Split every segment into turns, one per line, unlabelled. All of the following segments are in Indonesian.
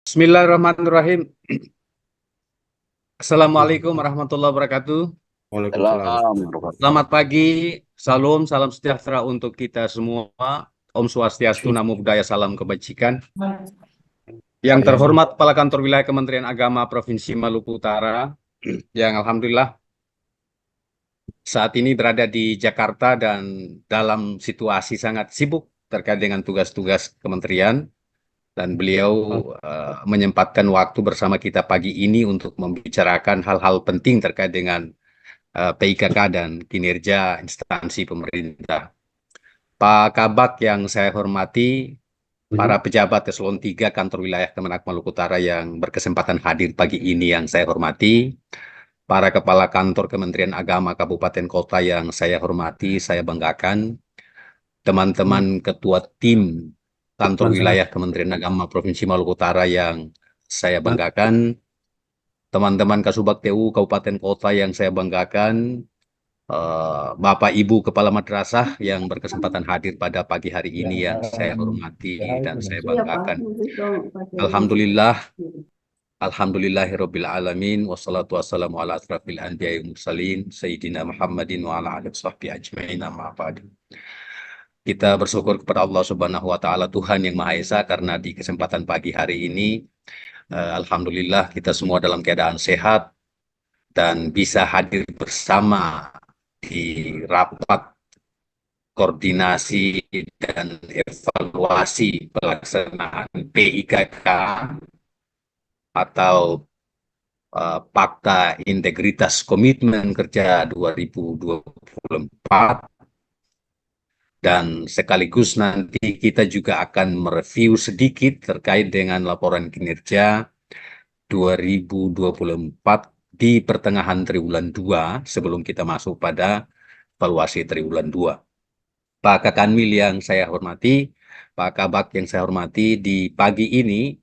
Bismillahirrahmanirrahim. Assalamualaikum warahmatullahi wabarakatuh.
Waalaikumsalam.
Selamat pagi, salam sejahtera untuk kita semua. Om Swastiastu, Namo Buddhaya, salam kebajikan. Yang
Ya,
terhormat Kepala Kantor Wilayah Kementerian Agama Provinsi Maluku Utara, yang alhamdulillah saat ini berada di Jakarta dan dalam situasi sangat sibuk terkait dengan tugas-tugas kementerian. Dan beliau menyempatkan waktu bersama kita pagi ini untuk membicarakan hal-hal penting terkait dengan PIKK dan kinerja instansi pemerintah. Pak Kabak yang saya hormati, para pejabat eselon 3 Kantor Wilayah Kemenak Maluku Utara yang berkesempatan hadir pagi ini yang saya hormati, para kepala kantor Kementerian Agama Kabupaten Kota yang saya hormati, saya banggakan, teman-teman ketua tim Kantor Wilayah Kementerian Agama Provinsi Maluku Utara yang saya banggakan, teman-teman Kasubag TU Kabupaten Kota yang saya banggakan, Bapak Ibu Kepala Madrasah yang berkesempatan hadir pada pagi hari ini yang saya hormati dan saya banggakan. Alhamdulillah, Alhamdulillahirabbil alamin wassalatu wassalamu ala asrafil anbiya'i wal mursalin sayyidina Muhammadin wa ala alihi washabbihi ajmain amma ba'du. Kita bersyukur kepada Allah Subhanahu wa taala Tuhan yang Maha Esa karena di kesempatan pagi hari ini alhamdulillah kita semua dalam keadaan sehat dan bisa hadir bersama di rapat koordinasi dan evaluasi pelaksanaan PIKK atau Fakta Integritas Komitmen Kerja 2024, dan sekaligus nanti kita juga akan mereview sedikit terkait dengan laporan kinerja 2024 di pertengahan triwulan 2 sebelum kita masuk pada evaluasi triwulan 2. Pak Kakanwil yang saya hormati, Pak Kabak yang saya hormati, di pagi ini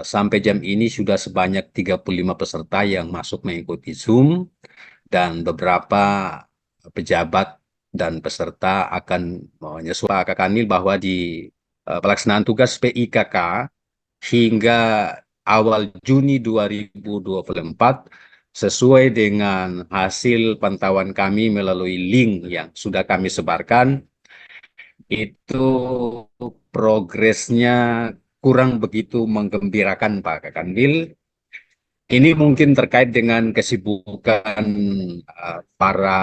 sampai jam ini sudah sebanyak 35 peserta yang masuk mengikuti Zoom dan beberapa pejabat dan peserta akan menyesuaikan Pak Kakanwil bahwa di pelaksanaan tugas PIKK hingga awal Juni 2024 sesuai dengan hasil pantauan kami melalui link yang sudah kami sebarkan, itu progresnya kurang begitu menggembirakan Pak Kakanwil. Ini mungkin terkait dengan kesibukan para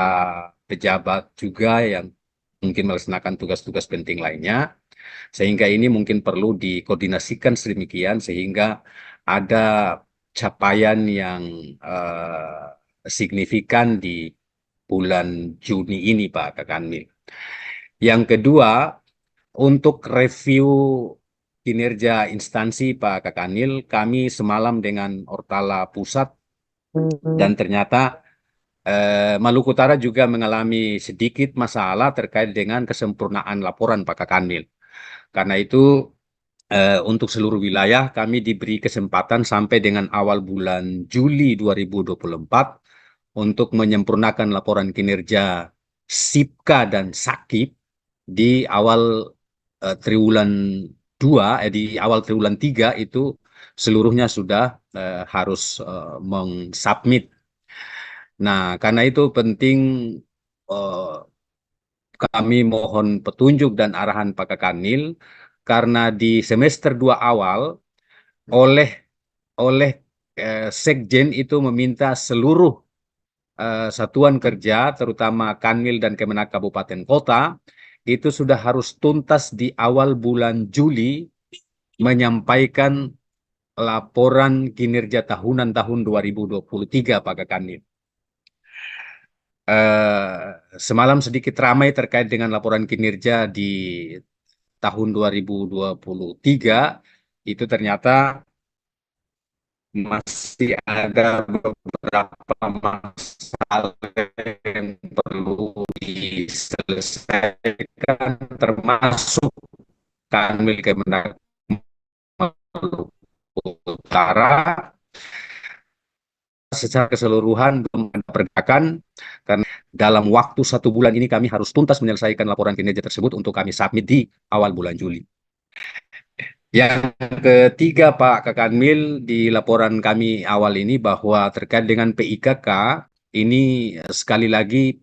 pejabat juga yang mungkin melaksanakan tugas-tugas penting lainnya, sehingga ini mungkin perlu dikoordinasikan sedemikian sehingga ada capaian yang signifikan di bulan Juni ini, Pak Kakanwil. Yang kedua, untuk review kinerja instansi Pak Kakanwil, kami semalam dengan Ortala Pusat dan ternyata Maluku Utara juga mengalami sedikit masalah terkait dengan kesempurnaan laporan Pak Kakanwil. Karena itu untuk seluruh wilayah kami diberi kesempatan sampai dengan awal bulan Juli 2024 untuk menyempurnakan laporan kinerja SIPKA dan SAKIP di awal triwulan 2, di awal triwulan 3 itu seluruhnya sudah harus mengsubmit. Nah, karena itu penting eh, kami mohon petunjuk dan arahan Pak Kakanwil karena di semester 2 awal oleh oleh Sekjen itu meminta seluruh satuan kerja, terutama Kanwil dan Kemenak Kabupaten Kota, itu sudah harus tuntas di awal bulan Juli menyampaikan laporan kinerja tahunan tahun 2023, Pak Kakanwil. Semalam sedikit ramai terkait dengan laporan kinerja di tahun 2023, itu ternyata masih ada beberapa masalah yang perlu diselesaikan, termasuk Kanwil Kemenak Maluku Utara secara keseluruhan belum ada pergerakan karena dalam waktu 1 bulan ini kami harus tuntas menyelesaikan laporan kinerja tersebut untuk kami submit di awal bulan Juli. Yang ketiga, Pak Kakanwil, di laporan kami awal ini bahwa terkait dengan PIKK, ini sekali lagi,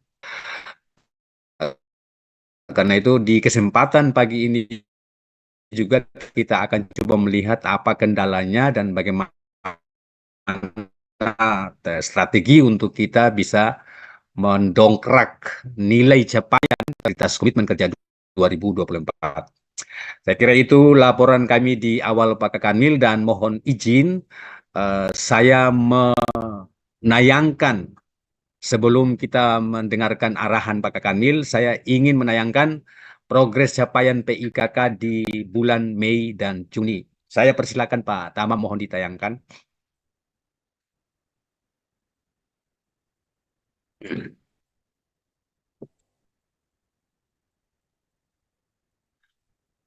eh, karena itu di kesempatan pagi ini juga kita akan coba melihat apa kendalanya dan bagaimana strategi untuk kita bisa mendongkrak nilai capaian kualitas komitmen kerja 2024. Saya kira itu laporan kami di awal Pak Kakanwil dan mohon izin saya menayangkan sebelum kita mendengarkan arahan Pak Kakanwil, saya ingin menayangkan progres capaian PIKK di bulan Mei dan Juni. Saya persilakan Pak Tama, mohon ditayangkan.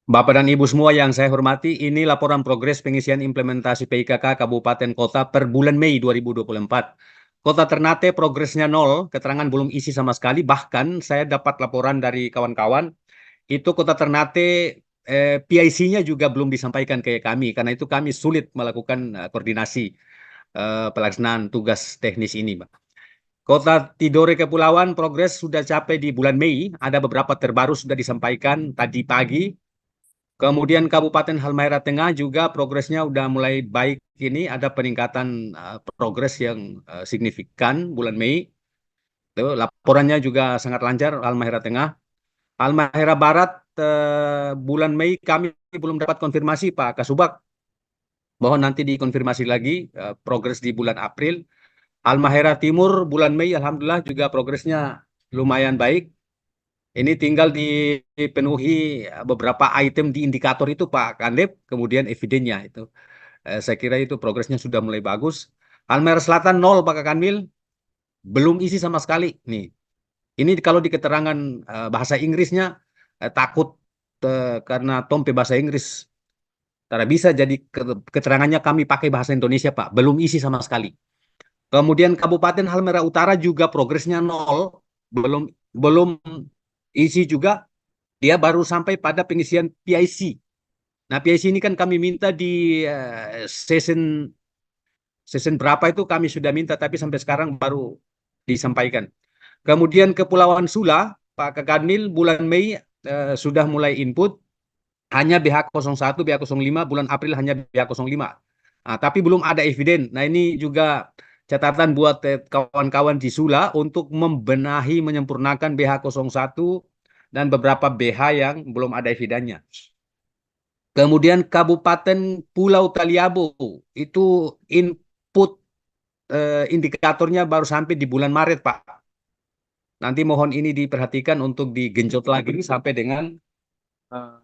Bapak dan Ibu semua yang saya hormati, ini laporan progres pengisian implementasi PIKK Kabupaten Kota per bulan Mei 2024. Kota Ternate progresnya nol, keterangan belum isi sama sekali, bahkan saya dapat laporan dari kawan-kawan, itu Kota Ternate PIC-nya juga belum disampaikan ke kami, karena itu kami sulit melakukan koordinasi pelaksanaan tugas teknis ini, Pak. Kota Tidore Kepulauan progres sudah capai di bulan Mei, ada beberapa terbaru sudah disampaikan tadi pagi. Kemudian Kabupaten Halmahera Tengah juga progresnya udah mulai baik ini, ada peningkatan progres yang signifikan bulan Mei. Tuh, laporannya juga sangat lancar Halmahera Tengah. Halmahera Barat bulan Mei kami belum dapat konfirmasi Pak Kasubag. Mohon nanti dikonfirmasi lagi progres di bulan April. Halmahera Timur bulan Mei alhamdulillah juga progresnya lumayan baik. Ini tinggal dipenuhi beberapa item di indikator itu Pak Kandep, kemudian evidennya itu. Saya kira itu progresnya sudah mulai bagus. Halmahera Selatan nol Pak Kanwil, belum isi sama sekali. Nih, ini kalau di keterangan bahasa Inggrisnya takut karena tompe bahasa Inggris. Karena bisa jadi keterangannya kami pakai bahasa Indonesia Pak, belum isi sama sekali. Kemudian Kabupaten Halmahera Utara juga progresnya nol, belum belum isi juga. Dia baru sampai pada pengisian PIC. Nah, PIC ini kan kami minta di season season berapa itu kami sudah minta, tapi sampai sekarang baru disampaikan. Kemudian Kepulauan Sula, Pak Kakanil, bulan Mei sudah mulai input, hanya BH01, BH05, bulan April hanya BH05. Nah, tapi belum ada eviden. Nah, ini juga catatan buat kawan-kawan di Sula untuk membenahi, menyempurnakan BH01 dan beberapa BH yang belum ada evidennya. Kemudian Kabupaten Pulau Taliabu, itu input indikatornya baru sampai di bulan Maret, Pak. Nanti mohon ini diperhatikan untuk digenjot lagi sampai dengan uh,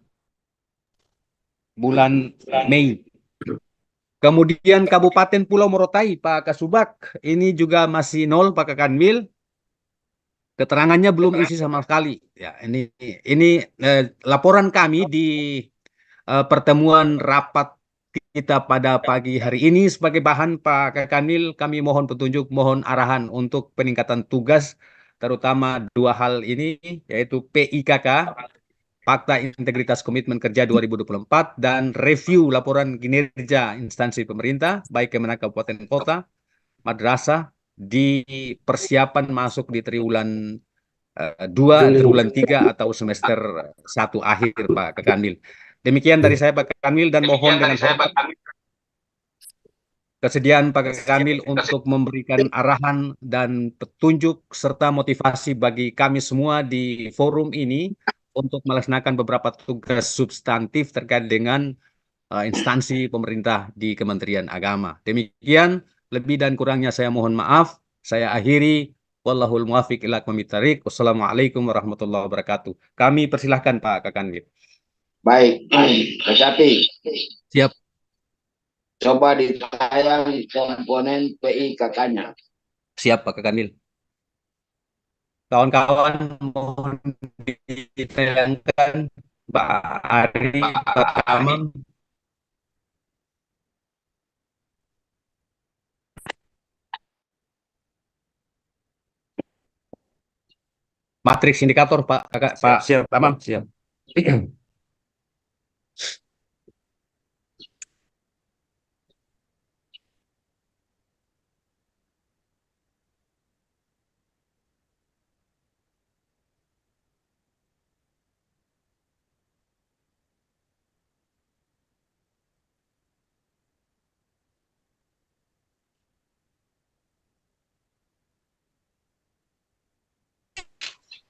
bulan Mei. Kemudian Kabupaten Pulau Morotai, Pak Kasubag, ini juga masih nol, Pak Kakanwil. Keterangannya belum isi sama sekali. Ya, ini laporan kami di pertemuan rapat kita pada pagi hari ini sebagai bahan Pak Kakanwil, kami mohon petunjuk, mohon arahan untuk peningkatan tugas, terutama dua hal ini, yaitu PIKK, Fakta Integritas Komitmen Kerja 2024, dan review laporan kinerja instansi pemerintah, baik Kemenak Kabupaten Kota, madrasah, di persiapan masuk di triwulan 2, triwulan 3, atau semester 1 akhir, Pak Kakanwil. Demikian dari saya, Pak Kakanwil, dan mohon dengan hormat kesediaan Pak Kamil untuk memberikan arahan dan petunjuk serta motivasi bagi kami semua di forum ini untuk melaksanakan beberapa tugas substantif terkait dengan instansi pemerintah di Kementerian Agama. Demikian, lebih dan kurangnya saya mohon maaf. Saya akhiri. Wallahul muwafiq ila aqwamit thariq. Wassalamualaikum warahmatullahi wabarakatuh. Kami persilahkan Pak Kakanwil.
Baik, Kasati,
Siap,
coba ditayang komponen PIKK-nya.
siap Pak Kakanwil. Kawan-kawan mohon ditayangkan Pak Ari, Pak Tamam. Matriks indikator Pak Kakak, Pak
Siap,
Tamam, siap.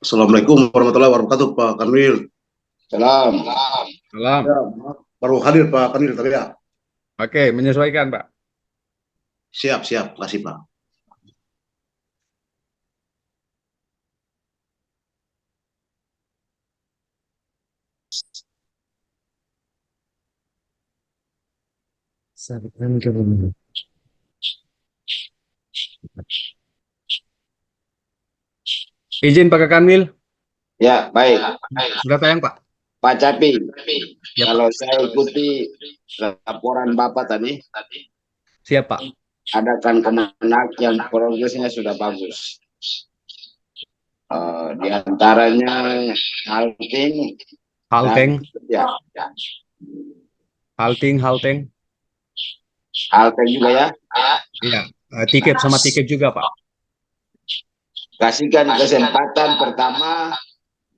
Assalamualaikum warahmatullahi wabarakatuh, Pak Kanwil.
Salam.
Salam.
Ya, baru hadir Pak Kanwil tadi ya.
Oke, menyesuaikan, Pak.
Siap, siap. Kasih Pak.
Izin Pak Kanwil,
Ya, baik.
sudah tayang, Pak.
Pak Capi,
Ya, Pak.
kalau saya ikuti laporan Bapak tadi,
Siap, Pak.
ada kan Kemenak yang progresnya sudah bagus. Di antaranya halting,
Halteng,
ya,
halting.
halting juga ya.
Iya, tiket sama tiket juga, Pak.
Kasihkan kesempatan pertama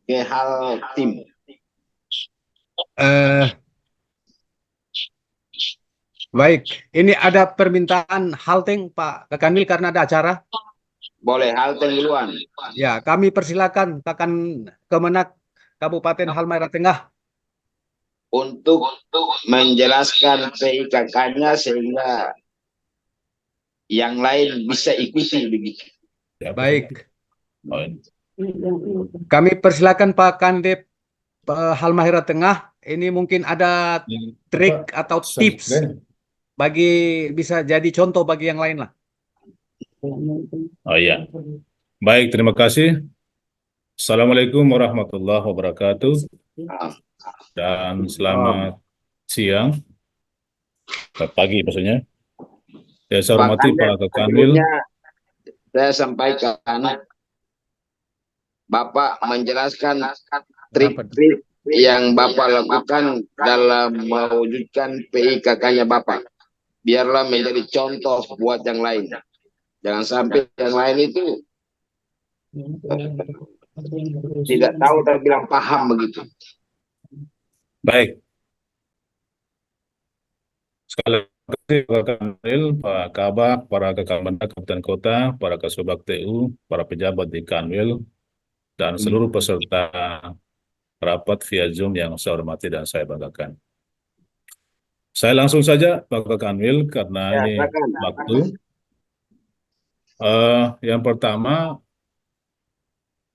ke hal tim.
Eh, Baik, ini ada permintaan halting Pak Kanwil karena ada acara.
Boleh halting duluan.
Ya, kami persilakan Kakan Kemenak Kabupaten Halmahera Tengah.
Untuk menjelaskan PIKK-nya sehingga yang lain bisa ikuti begitu.
Baik, kami persilakan Pak Kandep Halmahera Tengah. Ini mungkin ada trik atau tips bagi bisa jadi contoh bagi yang lain lah.
Oh iya. Baik, terima kasih. Assalamualaikum warahmatullahi wabarakatuh. Dan selamat siang. Pagi maksudnya. Saya hormati Pak Kanwil.
Saya sampaikan, Bapak menjelaskan trik-trik yang Bapak lakukan dalam mewujudkan PIKK-nya Bapak. Biarlah menjadi contoh buat yang lain. Jangan sampai yang lain itu tidak tahu tapi bilang paham begitu.
Baik. Sekali lagi Pak Kanwil, Pak Kabak, para Kemendak Kabupaten Kota, para Kasubag TU, para pejabat di Kanwil, dan seluruh peserta rapat via Zoom yang saya hormati dan saya banggakan. Saya langsung saja Pak Kanwil karena ini waktu. Yang pertama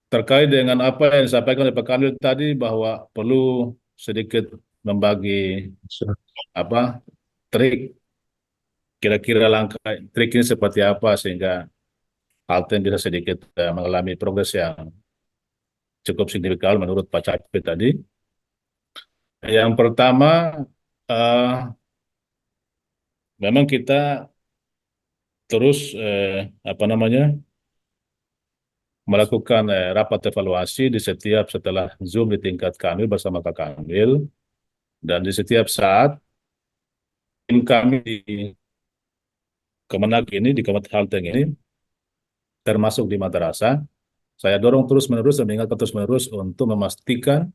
terkait dengan apa yang disampaikan oleh Pak Kanwil tadi bahwa perlu sedikit membagi trik, kira-kira langkah trik ini seperti apa sehingga Halten bisa sedikit mengalami progres yang cukup signifikan menurut Pak Capi tadi. Yang pertama, memang kita terus melakukan rapat evaluasi di setiap setelah Zoom di tingkat Kanwil bersama Pak Kanwil, dan di setiap saat tim kami di Kemenak ini, di Kementerian Halteng ini, termasuk di Madrasah, saya dorong terus-menerus dan mengingatkan terus-menerus untuk memastikan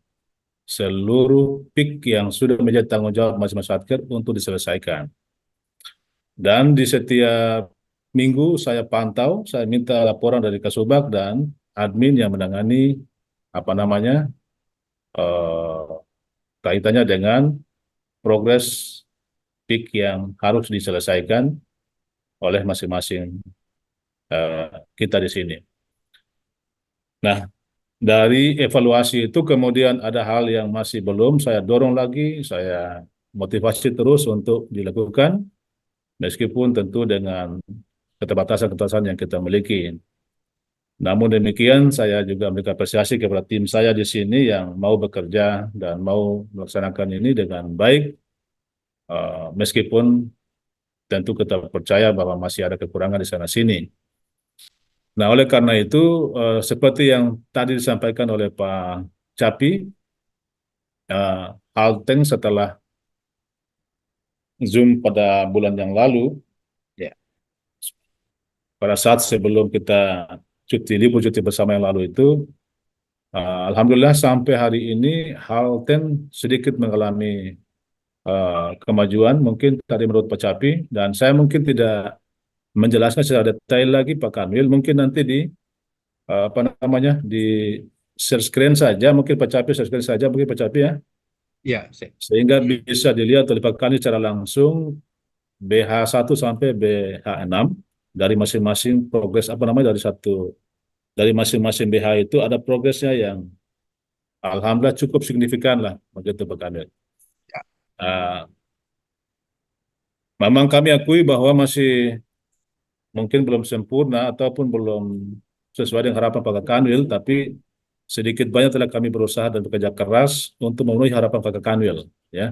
seluruh PIK yang sudah menjadi tanggung jawab masing-masing satker untuk diselesaikan. Dan di setiap minggu saya pantau, saya minta laporan dari Kasubag dan admin yang menangani kaitannya dengan progres PIK yang harus diselesaikan oleh masing-masing kita di sini. Nah, dari evaluasi itu kemudian ada hal yang masih belum saya dorong lagi, saya motivasi terus untuk dilakukan, meskipun tentu dengan keterbatasan-keterbatasan yang kita miliki. Namun demikian, saya juga memberikan apresiasi kepada tim saya di sini yang mau bekerja dan mau melaksanakan ini dengan baik, meskipun tentu kita percaya bahwa masih ada kekurangan di sana-sini. Nah, oleh karena itu, seperti yang tadi disampaikan oleh Pak Capi, Halteng setelah Zoom pada bulan yang lalu, pada saat sebelum kita libur cuti bersama yang lalu itu, alhamdulillah sampai hari ini Halten sedikit mengalami kemajuan, mungkin tadi menurut Pak Capi, dan saya mungkin tidak menjelaskan secara detail lagi Pak Kanwil, mungkin nanti di share screen saja, mungkin Pak Capi share screen saja, mungkin Pak Capi ya,
Ya,
sehingga bisa dilihat oleh Pak Kanwil secara langsung BH1 sampai BH6 dari masing-masing progres apa namanya dari masing-masing BH itu ada progresnya yang alhamdulillah cukup signifikan lah begitu Pak Kanwil. Ah, memang kami akui bahwa masih mungkin belum sempurna ataupun belum sesuai dengan harapan Pak Kanwil, tapi sedikit banyak telah kami berusaha dan bekerja keras untuk memenuhi harapan Pak Kanwil. Ya,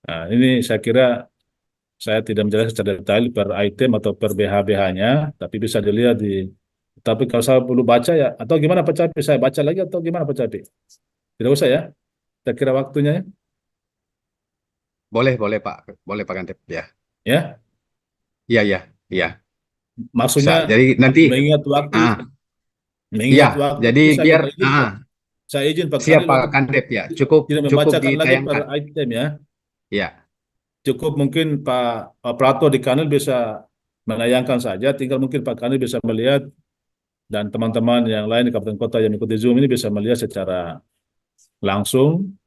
nah, ini saya kira saya tidak menjelaskan secara detail per item atau per BH-BH-nya, tapi bisa dilihat di. Tapi kalau saya perlu baca ya, atau gimana Pak Capi? Saya baca lagi atau gimana Pak Capi? Tidak usah ya. Saya kira waktunya ya.
boleh, boleh Pak, boleh Pak Kantip. Ya,
Ya,
iya, iya, iya. Bisa.
maksudnya
Jadi nanti,
mengingat waktu,
ah, iya.
mengingat waktu
Jadi
ini
biar,
saya izin Pak
siap
Kanwil
Pak
untuk
Kantip ya. Cukup,
tidak
cukup
membacakan lagi per
ditayangkan.
item ya.
Ya,
Cukup mungkin Pak Prato di Kanwil bisa menayangkan saja, tinggal mungkin Pak Kanwil bisa melihat dan teman-teman yang lain di kabupaten kota yang mengikuti Zoom ini bisa melihat secara langsung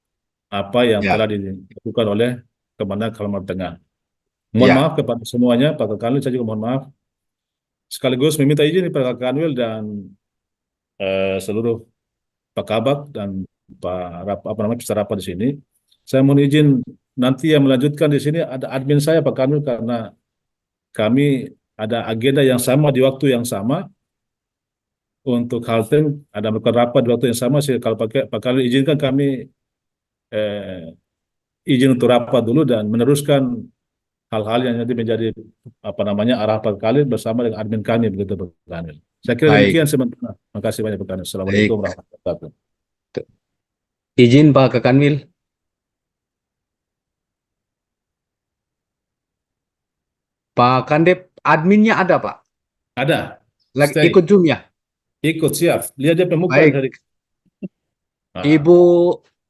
apa yang
ya,
telah dilakukan oleh Kemenag Kalimantan Tengah. Mohon maaf
ya.
kepada semuanya, Pak Kanwil, saya juga mohon maaf. Sekaligus meminta izin Pak Kanwil dan seluruh Pak Kabak dan apa namanya peserta rapat di sini. Saya mohon izin nanti yang melanjutkan di sini ada admin saya Pak Kanwil karena kami ada agenda yang sama di waktu yang sama untuk Kalteng, ada melakukan rapat di waktu yang sama. Kalau Pak Kanwil izinkan kami eh, izin untuk rapat dulu dan meneruskan hal-hal yang nanti menjadi apa namanya arah Pak Kanwil bersama dengan admin kami begitu Pak Kanwil. Saya kira
Baik,
demikian sementara. Terima kasih banyak Pak Kanwil. Assalamualaikum
baik.
warahmatullahi wabarakatuh.
Izin Pak ke Kanwil. Pak Kandip, adminnya ada Pak.
Ada,
Lagi
stay,
ikut Zoom ya.
ikut siap. Lihat dia pemuka
Baik,
dari
Ibu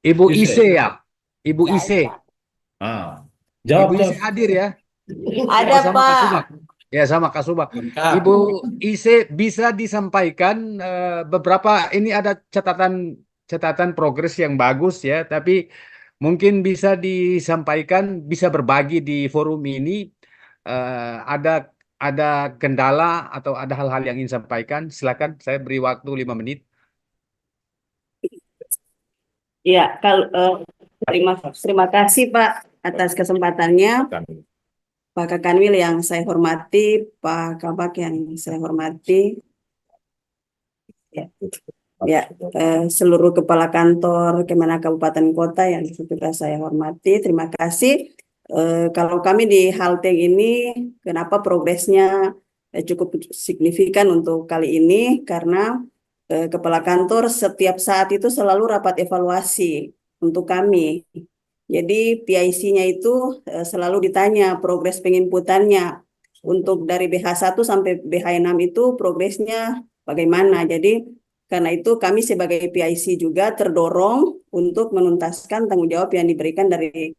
Ibu
Ise.
Ise ya. Ibu Ise.
Ah, jawab
Ibu Ise
jawab.
hadir ya.
Ada
Sama Kak Subak.
Pak.
Ya, sama Kak Subak.
Lengkap.
Ibu Ise bisa disampaikan beberapa ini ada catatan progres yang bagus ya, tapi mungkin bisa disampaikan, bisa berbagi di forum ini. Ada kendala atau ada hal-hal yang ingin disampaikan, silakan. Saya beri waktu 5 menit.
Ya, kalau terima kasih Pak atas kesempatannya, Pak Kakanwil yang saya hormati, Pak Kabak yang saya hormati, ya, seluruh kepala kantor Kemenag Kabupaten Kota yang juga saya hormati, terima kasih. Kalau kami di Halteng ini, kenapa progresnya cukup signifikan untuk kali ini? Karena kepala kantor setiap saat itu selalu rapat evaluasi untuk kami. Jadi PIC-nya itu selalu ditanya progres penginputannya. Untuk dari BH1 sampai BH6 itu progresnya bagaimana. Jadi karena itu kami sebagai PIC juga terdorong untuk menuntaskan tanggung jawab yang diberikan dari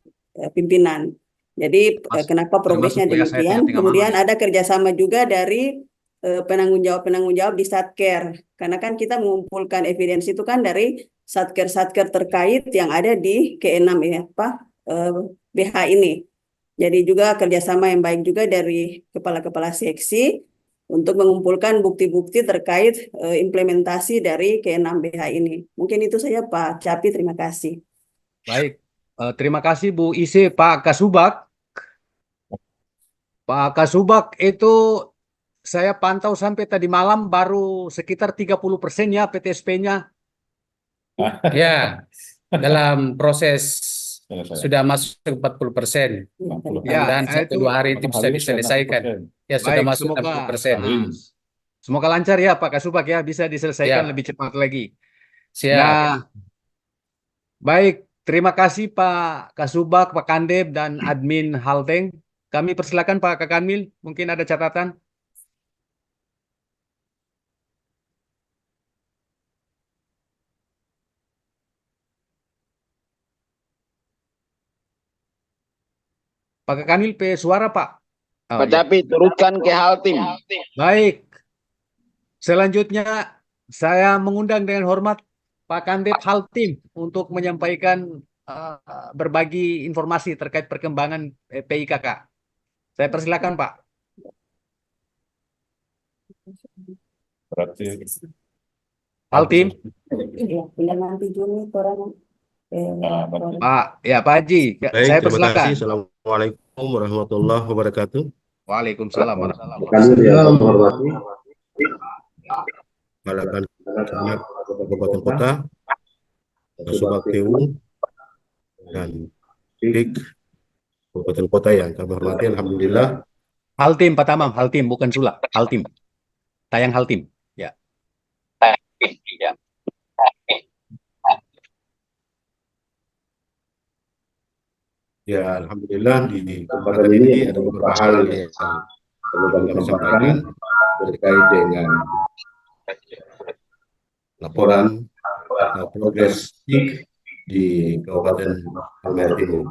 pimpinan. Jadi kenapa progresnya demikian. Kemudian ada kerjasama juga dari penanggung jawab di Satker, karena kan kita mengumpulkan evidensi itu kan dari satker terkait yang ada di K6 ya Pak BH ini. Jadi juga kerjasama yang baik juga dari kepala-kepala seksi untuk mengumpulkan bukti-bukti terkait implementasi dari K6 BH ini. Mungkin itu saja Pak Capi, terima kasih.
Baik, terima kasih Bu Ise. Pak Kasubak. Pak Kasubak itu saya pantau sampai tadi malam baru sekitar 30% ya PTSP-nya.
Ya, dalam proses sudah masuk 40%.
Ya,
Dan 1-2 hari itu bisa diselesaikan. Ya, sudah
baik,
masuk 60%.
Semoga lancar ya Pak Kasubak ya, bisa diselesaikan
Ya.
lebih cepat lagi.
Siap.
Nah, baik, terima kasih Pak Kasubak, Pak Kandep, dan admin Halteng. Kami persilakan Pak Kakanwil, mungkin ada catatan. Pak Kakanwil, suara Pak. Oh,
Pak
iya.
Capi, turutkan ke Haltim.
Baik, selanjutnya saya mengundang dengan hormat Pak Kandip Haltim untuk menyampaikan berbagi informasi terkait perkembangan PIKK. Saya persilakan Pak.
Berarti
Haltim.
Iya, tinggal nanti Juni orang
Pak, ya Pak Haji,
Baik,
saya
terima
persilakan.
kasih. Assalamualaikum warahmatullahi wabarakatuh.
Waalaikumsalam warahmatullahi wabarakatuh.
Kanwil yang kami hormati,
Balakan Camat Kabupaten Kota, Subak TU, dan PIK Kabupaten Kota yang kami hormati. Alhamdulillah,
Haltim Pak Tamam, Haltim bukan Sulak, Haltim. Tayang Haltim. Ya.
ya Alhamdulillah di kesempatan ini ada beberapa hal yang perlu kami sampaikan terkait dengan laporan progres PIK di Kabupaten Halmahera Timur.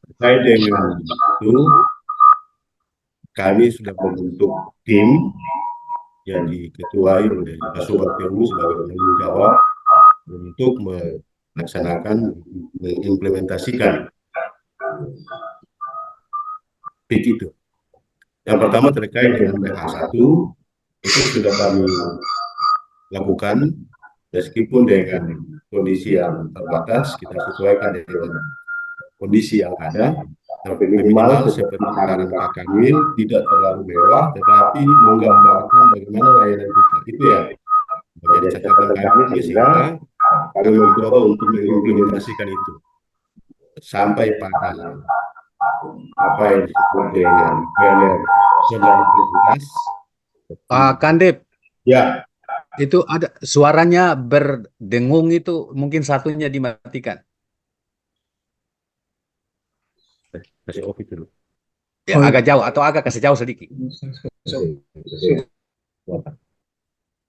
Terkait dengan itu, kami sudah membentuk tim yang diketuai oleh Pak Subak TU sebagai penanggung jawab untuk melaksanakan, mengimplementasikan PIK itu. Yang pertama terkait dengan BH1, itu sudah kami lakukan, meskipun dengan kondisi yang terbatas, kita sesuaikan dengan kondisi yang ada, tapi minimal seperti saran Pak Kanwil, tidak terlalu mewah, tetapi menggambarkan bagaimana layanan kita. Itu ya menjadi catatan kami, sehingga kami mencoba untuk mengimplementasikan itu sampai pada apa yang disebut dengan banner solidaritas.
Pak Kandip,
Ya,
itu ada suaranya berdengung itu mungkin satunya dimatikan.
kasih off itu dulu.
Ya, agak jauh atau agak kasih jauh sedikit.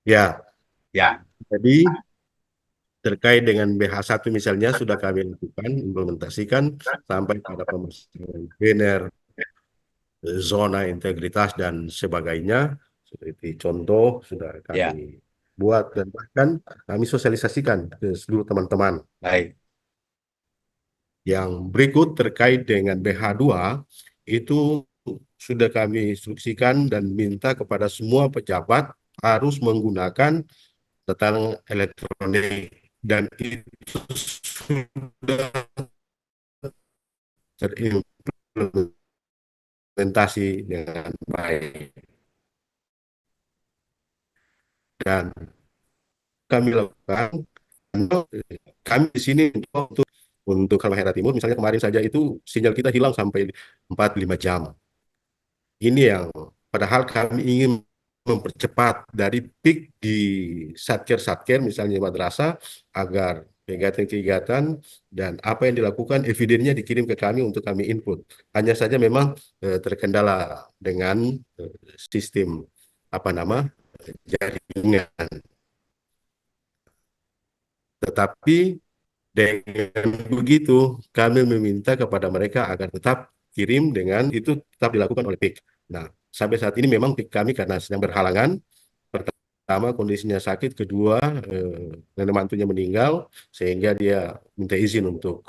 Ya,
Ya.
jadi terkait dengan BH1 misalnya sudah kami lakukan, implementasikan sampai pada pemasangan banner, zona integritas dan sebagainya. Seperti contoh sudah kami buat dan bahkan kami sosialisasikan ke seluruh teman-teman.
Baik.
Yang berikut terkait dengan BH2 itu sudah kami instruksikan dan minta kepada semua pejabat harus menggunakan tatanan elektronik, dan itu sudah terimplementasi dengan baik. Dan kami lakukan, kami di sini untuk Halmahera Timur, misalnya kemarin saja itu sinyal kita hilang sampai 4-5 jam. Ini yang padahal kami ingin mempercepat dari peak di satker misalnya madrasah, agar kegiatan-kegiatan dan apa yang dilakukan evidennya dikirim ke kami untuk kami input. Hanya saja memang terkendala dengan sistem jaringan. Tetapi dengan begitu kami meminta kepada mereka agar tetap kirim dengan itu tetap dilakukan oleh PIK. Nah, sampai saat ini memang PIK kami karena sedang berhalangan. Pertama kondisinya sakit, kedua nenek mantunya meninggal sehingga dia minta izin untuk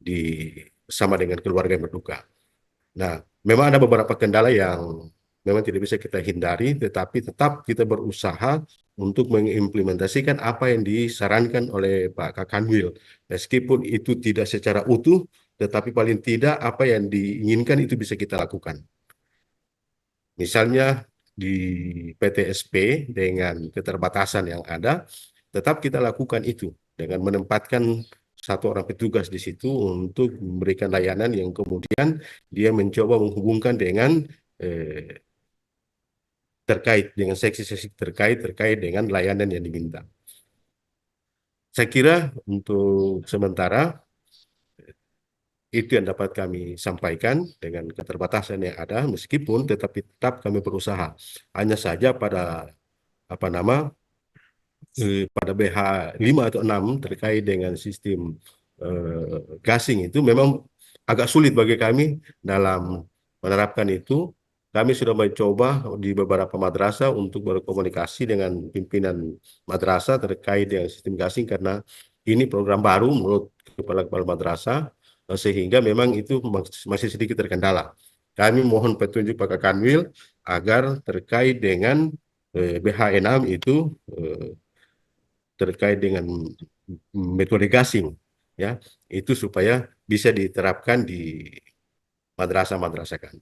bersama dengan keluarga yang berduka. Nah, memang ada beberapa kendala yang memang tidak bisa kita hindari, tetapi tetap kita berusaha untuk mengimplementasikan apa yang disarankan oleh Pak Kakanwil. Meskipun itu tidak secara utuh, tetapi paling tidak apa yang diinginkan itu bisa kita lakukan. Misalnya di PTSP dengan keterbatasan yang ada, tetap kita lakukan itu dengan menempatkan satu orang petugas di situ untuk memberikan layanan yang kemudian dia mencoba menghubungkan dengan terkait dengan seksi-seksi terkait dengan layanan yang diminta. Saya kira untuk sementara itu yang dapat kami sampaikan dengan keterbatasan yang ada, meskipun tetap kami berusaha. Hanya saja pada pada BH 5 atau 6 terkait dengan sistem gasing itu memang agak sulit bagi kami dalam menerapkan itu, kami sudah mencoba di beberapa madrasah untuk berkomunikasi dengan pimpinan madrasah terkait dengan sistem gasing karena ini program baru menurut kepala-kepala madrasah, sehingga memang itu masih sedikit terkendala. Kami mohon petunjuk Pak Kanwil agar terkait dengan BH6 itu terkait dengan metode gasing, ya, itu supaya bisa diterapkan di madrasah-madrasah kan.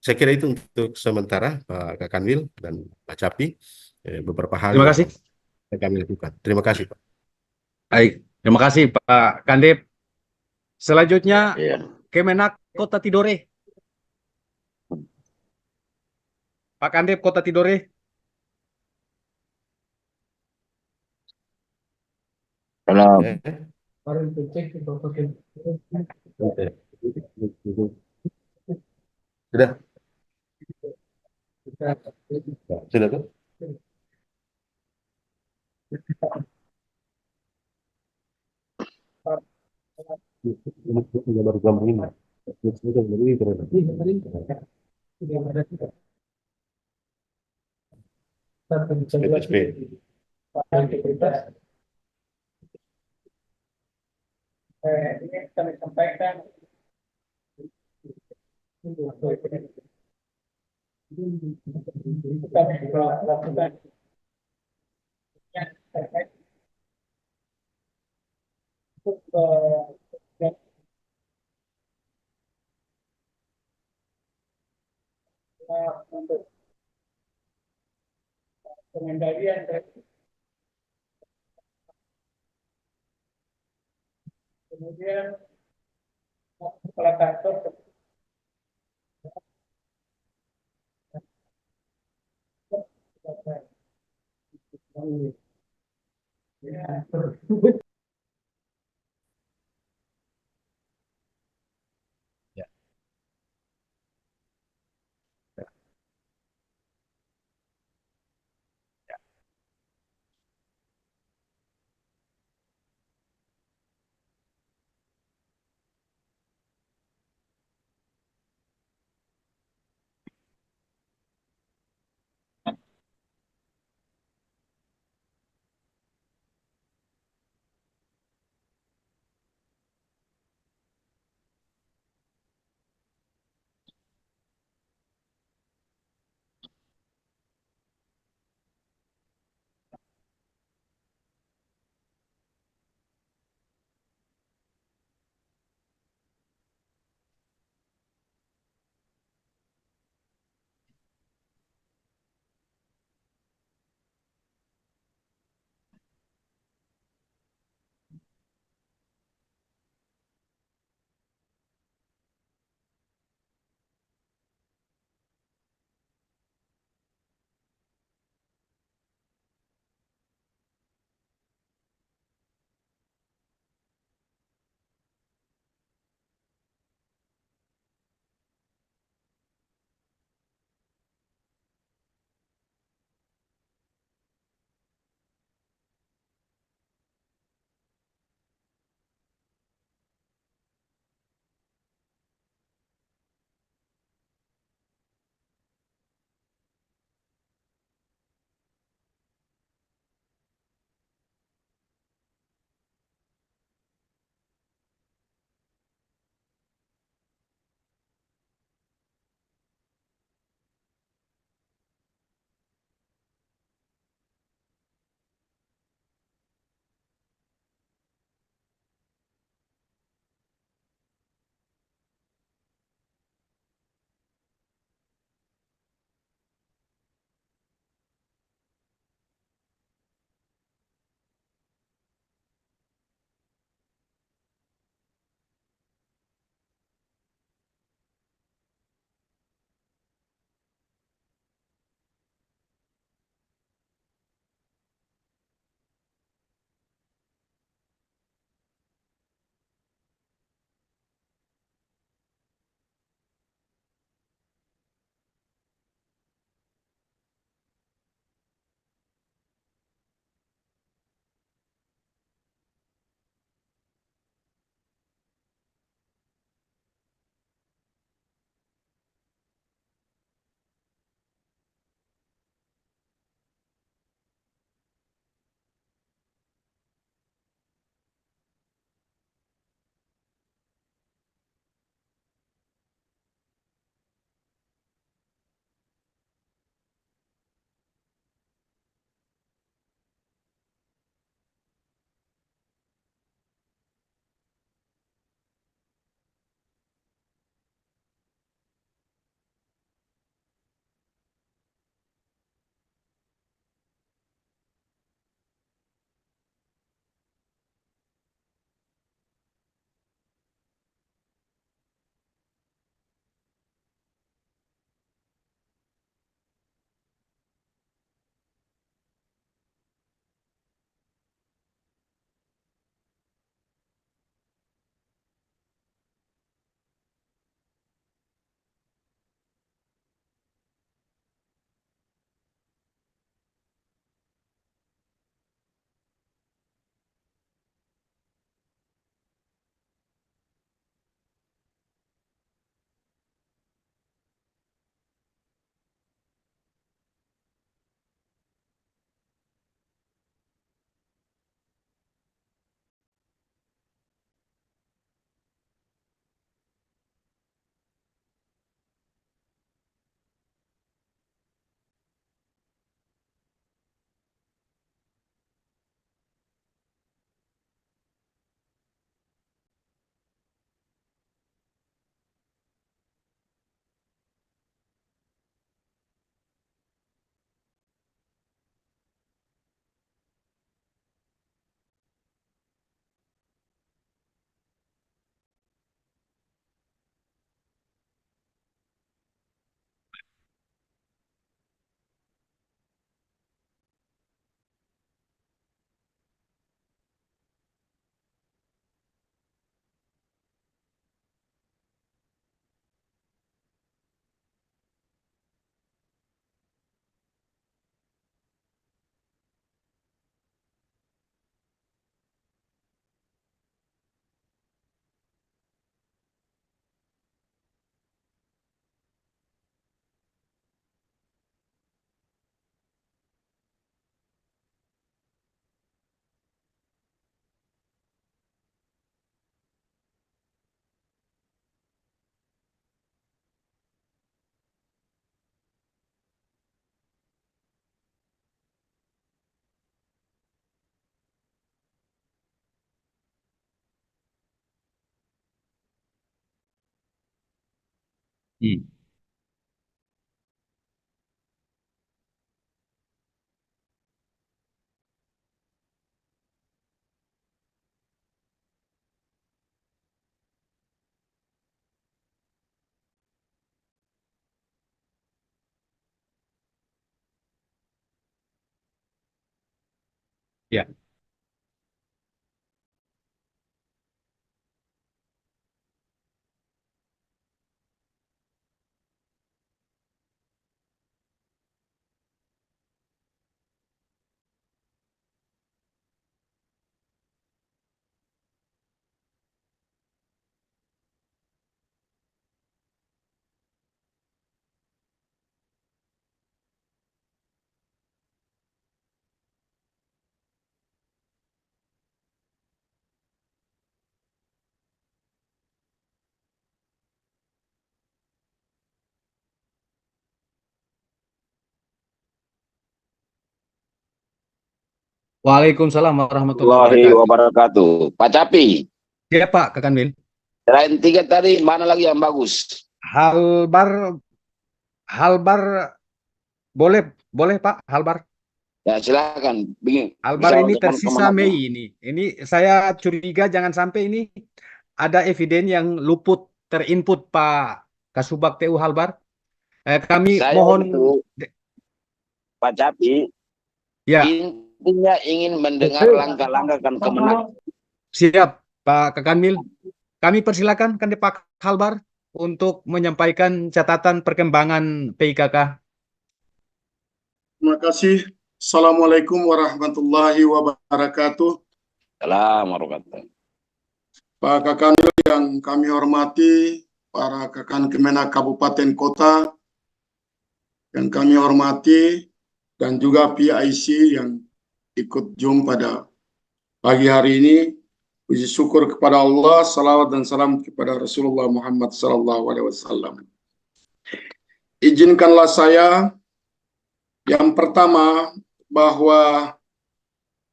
Saya kira itu untuk sementara Pak Kanwil dan Pak Capi, beberapa hal
Terima
yang
kasih.
kami lakukan. Terima kasih Pak.
Baik, terima kasih Pak Kandip. Selanjutnya
Iya.
Kemenak Kota Tidore. Pak Kandip Kota Tidore.
Salam.
Sudah, sudah tuh. Gambar gambar ini. PSP.
Ini kami sampaikan kami lakukan yang terkait untuk untuk pengendalian dan kemudian kepala kantor ya,
Ya.
Hmm. Ya. Waalaikumsalam warahmatullahi
Warahmatullahi
wabarakatuh.
wabarakatuh. Pak Capi,
Ya Pak, Kak Kanwil.
selain tiga tadi, mana lagi yang bagus?
Halbar, Halbar boleh, boleh Pak, Halbar.
Ya silakan.
Halbar
Bersama
ini
teman-teman
tersisa
aku.
Mei ini. Ini saya curiga jangan sampai ini ada eviden yang luput terinput Pak Kasubag TU Halbar. Kami
Saya
mohon,
itu, Pak Capi,
ya
intinya ingin mendengar langkah-langkah Kemenak.
siap Pak Kakanwil. Kami persilakan kan Pak Halbar untuk menyampaikan catatan perkembangan PIKK.
Terima kasih. Assalamualaikum warahmatullahi wabarakatuh.
Assalamualaikum.
Pak Kakanwil yang kami hormati, para Kakan Kemenak Kabupaten Kota yang kami hormati, dan juga PIC yang ikut Zoom pada pagi hari ini. Puji syukur kepada Allah, salawat dan salam kepada Rasulullah Muhammad SAW. Izinkanlah saya yang pertama bahwa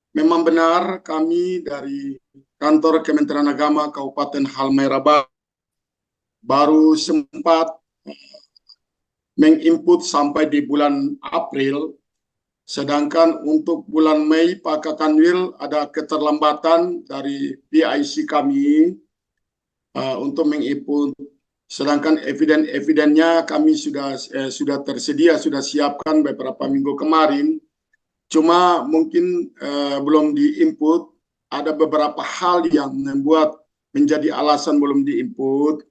memang benar kami dari kantor Kementerian Agama Kabupaten Halmahera Barat baru sempat menginput sampai di bulan April, sedangkan untuk bulan Mei Pak Kakanwil ada keterlambatan dari PIC kami untuk menginput. Sedangkan eviden-evidennya kami sudah tersedia, sudah siapkan beberapa minggu kemarin. Cuma mungkin belum diinput, ada beberapa hal yang membuat menjadi alasan belum diinput.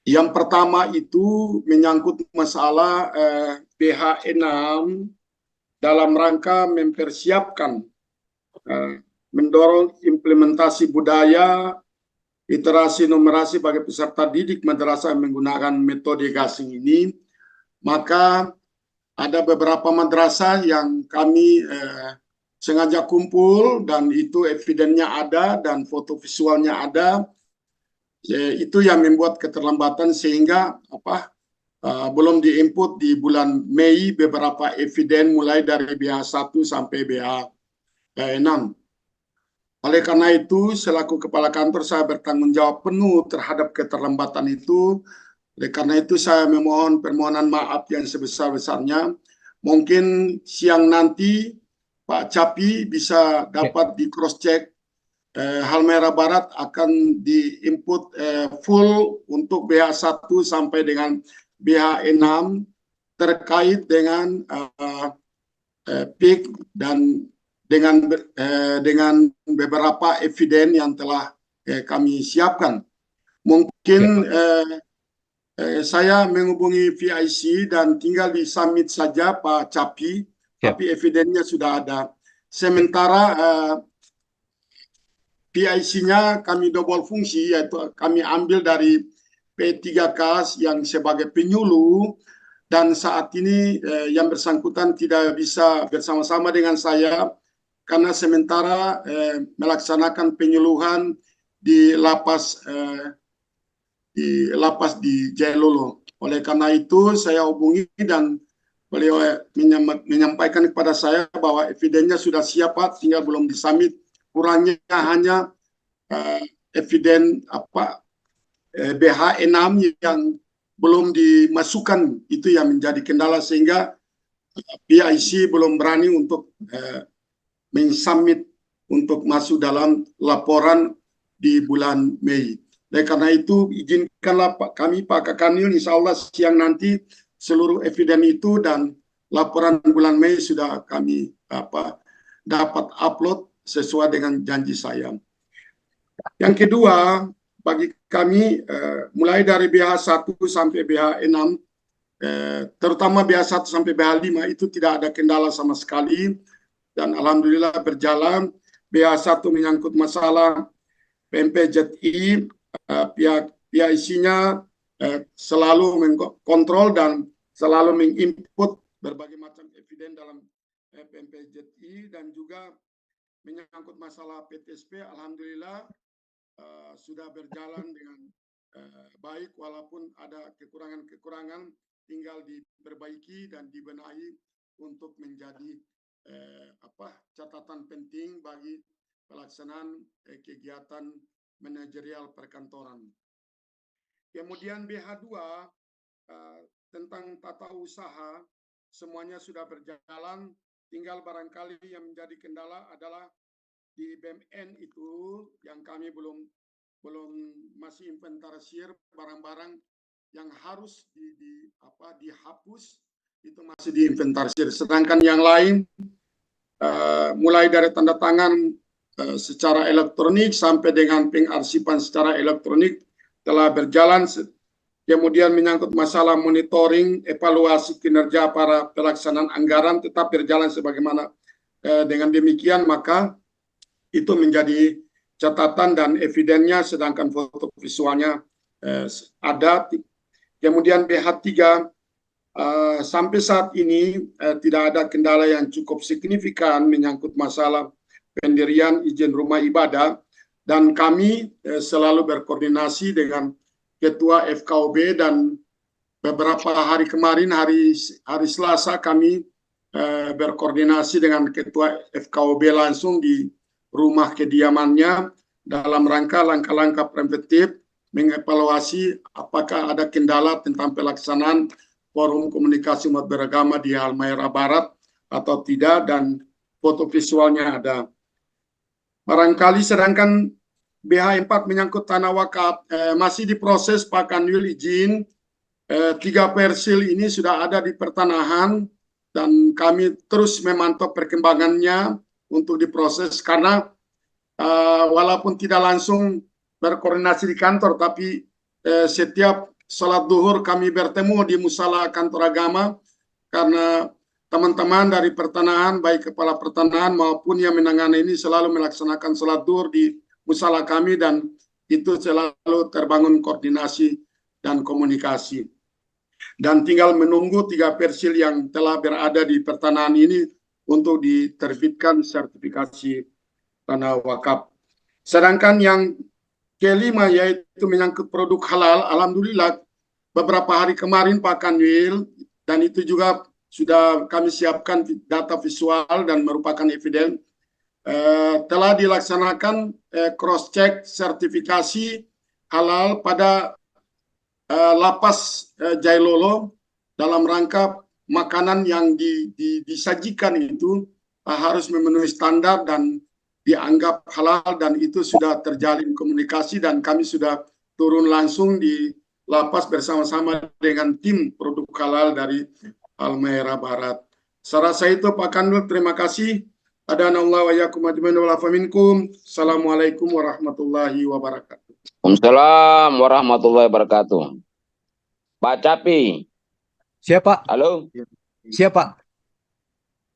Yang pertama itu menyangkut masalah BH6 dalam rangka mempersiapkan mendorong implementasi budaya, literasi numerasi bagi peserta didik madrasah menggunakan metode gasing ini. Maka ada beberapa madrasah yang kami sengaja kumpul dan itu evidennya ada dan foto visualnya ada. Itu yang membuat keterlambatan sehingga belum diinput di bulan Mei beberapa eviden mulai dari BH1 sampai BH6. Oleh karena itu, selaku kepala kantor saya bertanggung jawab penuh terhadap keterlambatan itu. Oleh karena itu saya memohon permohonan maaf yang sebesar-besarnya. Mungkin siang nanti Pak Capi bisa dapat di cross check. Halmahera Barat akan diinput full untuk BH1 sampai dengan BH6 terkait dengan PIK dan dengan beberapa eviden yang telah kami siapkan. Mungkin saya menghubungi VIC dan tinggal di submit saja Pak Capi, tapi evidennya sudah ada. Sementara PIC-nya kami double fungsi, yaitu kami ambil dari P3K yang sebagai penyuluh, dan saat ini yang bersangkutan tidak bisa bersama-sama dengan saya karena sementara melaksanakan penyuluhan di lapas di Jailolo. Oleh karena itu saya hubungi dan beliau menyampaikan kepada saya bahwa evidennya sudah siap Pak, tinggal belum disamit. Kurangnya hanya eviden BH6 yang belum dimasukkan, itu yang menjadi kendala sehingga PIC belum berani untuk mensubmit untuk masuk dalam laporan di bulan Mei. Oleh karena itu izinkanlah kami Pak Kakanwil, insya Allah siang nanti seluruh eviden itu dan laporan bulan Mei sudah kami dapat upload sesuai dengan janji saya. Yang kedua, bagi kami mulai dari BH1 sampai BH6, terutama BH1 sampai BH5 itu tidak ada kendala sama sekali dan alhamdulillah berjalan. BH1 menyangkut masalah PMPZI, pihak PIC-nya selalu mengkontrol dan selalu menginput berbagai macam eviden dalam PMPZI, dan juga menyangkut masalah PTSP, alhamdulillah sudah berjalan dengan baik, walaupun ada kekurangan-kekurangan tinggal diperbaiki dan dibenahi untuk menjadi catatan penting bagi pelaksanaan kegiatan manajerial perkantoran. Kemudian BH2 tentang tata usaha semuanya sudah berjalan, tinggal barangkali yang menjadi kendala adalah di BMN itu yang kami belum masih inventarisir barang-barang yang harus dihapus, itu masih diinventarisir. Sedangkan yang lain mulai dari tanda tangan secara elektronik sampai dengan pengarsipan secara elektronik telah berjalan. Kemudian menyangkut masalah monitoring, evaluasi kinerja para pelaksanaan anggaran tetap berjalan sebagaimana. Dengan demikian maka itu menjadi catatan dan evidennya, sedangkan foto visualnya ada. Kemudian BH3 sampai saat ini tidak ada kendala yang cukup signifikan menyangkut masalah pendirian izin rumah ibadah, dan kami selalu berkoordinasi dengan Ketua FKOB, dan beberapa hari kemarin hari Selasa kami berkoordinasi dengan Ketua FKOB langsung di rumah kediamannya dalam rangka langkah-langkah preventif mengevaluasi apakah ada kendala tentang pelaksanaan forum komunikasi umat beragama di Halmahera Barat atau tidak, dan foto visualnya ada. Barangkali sedangkan BH4 menyangkut tanah wakaf masih diproses Pak Kanwil izin. 3 persil ini sudah ada di pertanahan dan kami terus memantau perkembangannya untuk diproses, karena walaupun tidak langsung berkoordinasi di kantor, tapi setiap salat duhur kami bertemu di musala kantor agama, karena teman-teman dari pertanahan, baik kepala pertanahan maupun yang menangani ini selalu melaksanakan salat duhur di musala kami, dan itu selalu terbangun koordinasi dan komunikasi. Dan tinggal menunggu 3 persil yang telah berada di pertanahan ini untuk diterbitkan sertifikasi tanah wakaf. Sedangkan yang kelima yaitu menyangkut produk halal, alhamdulillah beberapa hari kemarin Pak Kanwil, dan itu juga sudah kami siapkan data visual dan merupakan eviden, telah dilaksanakan cross check sertifikasi halal pada lapas Jailolo dalam rangka makanan yang disajikan itu harus memenuhi standar dan dianggap halal, dan itu sudah terjalin komunikasi dan kami sudah turun langsung di lapas bersama-sama dengan tim produk halal dari Halmahera Barat. Saya rasa itu Pak Kanwil, terima kasih. Adanallahu wa iyyakum ajmain wa afa minkum. Assalamualaikum warahmatullahi wabarakatuh.
Waalaikumsalam warahmatullahi wabarakatuh. Pak Capi.
Siapa?
Halo.
Siapa?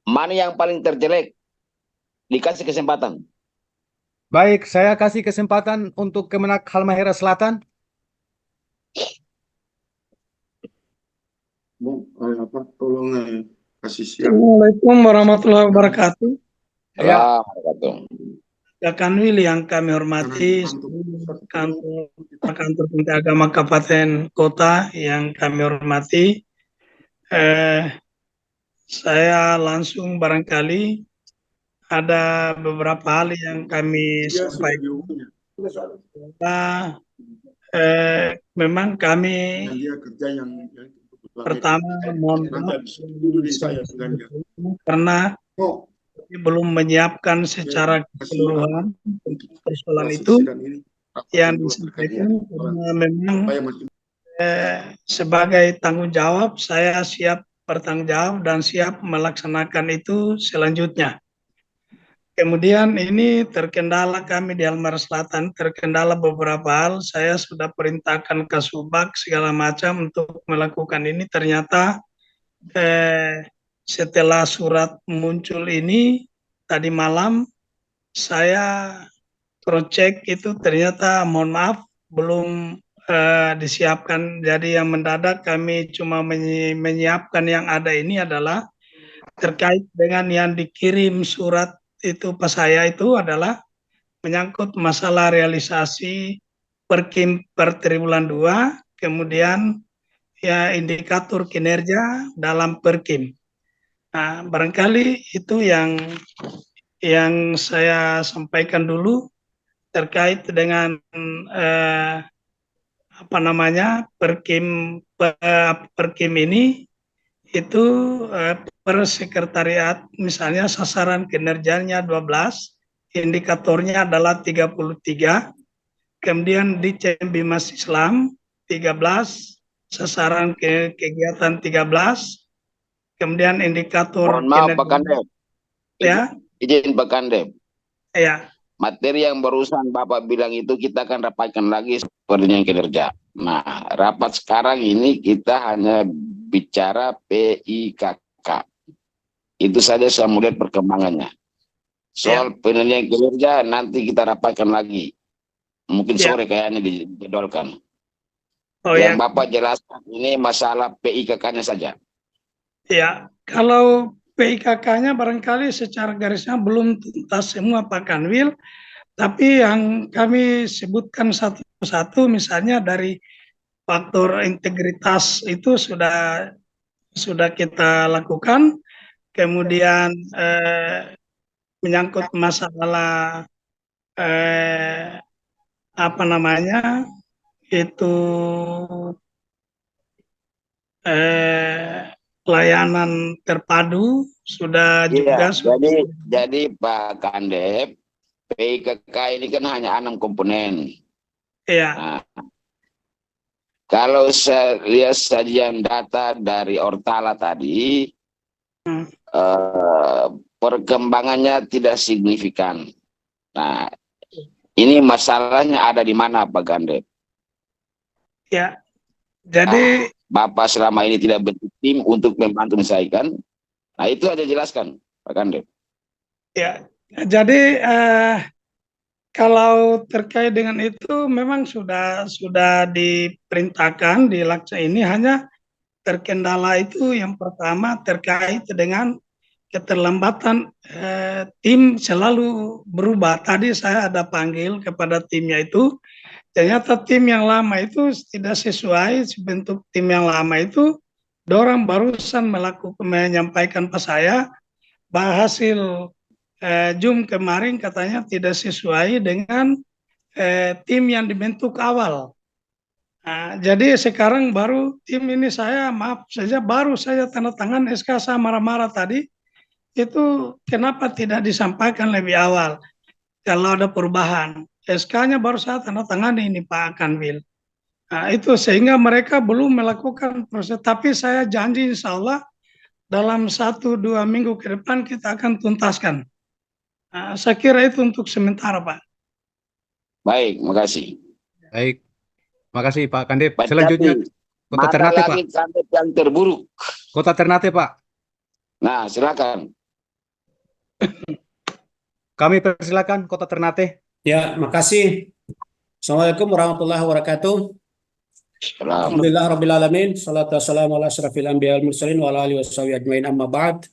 Mana yang paling terjelek? Dikasih kesempatan.
Baik, saya kasih kesempatan untuk Kemenak Halmahera Selatan.
Tolong kasih siap.
Assalamualaikum warahmatullahi wabarakatuh.
Ya.
Pak Kanwil yang kami hormati, kantor Kementerian Agama Kabupaten Kota yang kami hormati, saya langsung barangkali ada beberapa hal yang kami sampaikan. memang kami
yang dia kerja yang kebetulan
pertama mohon
nanti
maaf
habis itu di saya dengan dia.
karena
Oh,
belum menyiapkan secara keseluruhan untuk persoalan itu yang disampaikan karena memang sebagai tanggung jawab saya siap bertanggung jawab dan siap melaksanakan itu selanjutnya. Kemudian ini terkendala kami di Halmahera Selatan, terkendala beberapa hal. Saya sudah perintahkan ke Subak segala macam untuk melakukan ini. Ternyata setelah surat muncul ini tadi malam saya cross-check itu ternyata mohon maaf belum disiapkan. Jadi yang mendadak kami cuma menyiapkan yang ada ini adalah terkait dengan yang dikirim surat itu pas saya itu adalah menyangkut masalah realisasi Perkim per triwulan 2, kemudian ya indikator kinerja dalam Perkim. Nah, barangkali itu yang saya sampaikan dulu terkait dengan Perkim ini itu per sekretariat misalnya sasaran kinerjanya 12, indikatornya adalah 33, kemudian di Cembimas Islam 13, sasaran kegiatan 13, kemudian indikator
Mohon maaf Pak
kinerja
Kandep.
ya.
Izin Pak Kandep.
Ya.
Materi yang barusan Bapak bilang itu kita akan rapatkan lagi sepertinya kinerja. Nah, rapat sekarang ini kita hanya bicara PIKK. Itu saja saya melihat perkembangannya. Soal penilaian kinerja nanti kita rapatkan lagi. Mungkin sore kayaknya dijadwalkan. Yang Bapak jelaskan ini masalah PIKK-nya saja.
Ya, kalau PIKK-nya barangkali secara garisnya belum tuntas semua Pak Kanwil, tapi yang kami sebutkan satu-satu misalnya dari faktor integritas itu sudah kita lakukan, kemudian menyangkut masalah itu layanan terpadu sudah juga.
Jadi Pak Kandep, PIKK ini kan hanya 6 komponen.
Iya.
Nah, kalau saya lihat sajian data dari Ortala tadi, perkembangannya tidak signifikan. Nah, ini masalahnya ada di mana Pak Kandep?
Ya, jadi
Bapak selama ini tidak bentuk tim untuk membantu menyelesaikan. Nah, itu aja jelaskan, Pak Kandep.
Ya, jadi kalau terkait dengan itu memang sudah diperintahkan ini hanya terkendala itu yang pertama terkait dengan keterlambatan tim selalu berubah. Tadi saya ada panggil kepada timnya itu. Ternyata tim yang lama itu tidak sesuai bentuk tim yang lama itu. Dorang barusan menyampaikan ke saya bahwa hasil Zoom kemarin katanya tidak sesuai dengan tim yang dibentuk awal. Nah, jadi sekarang baru tim ini baru saya tanda tangan SK, saya marah-marah tadi. Itu kenapa tidak disampaikan lebih awal kalau ada perubahan. SK-nya baru saya tanda tangan ini Pak Kanwil. Nah, itu sehingga mereka belum melakukan proses. Tapi saya janji insya Allah dalam 1-2 minggu ke depan kita akan tuntaskan. Nah, saya kira itu untuk sementara Pak.
Baik, makasih.
Baik, makasih Pak Kandep. Selanjutnya Kota Ternate Pak.
Kandep yang terburuk.
Kota Ternate Pak.
Nah, silakan.
Kami persilakan Kota Ternate.
Ya, makasih. Assalamualaikum warahmatullahi wabarakatuh. Alhamdulillah rabbil alamin. Salatu wassalamu ala asyrafil anbiya wal mursalin wa ala alihi washabihi ajmain amma ba'd.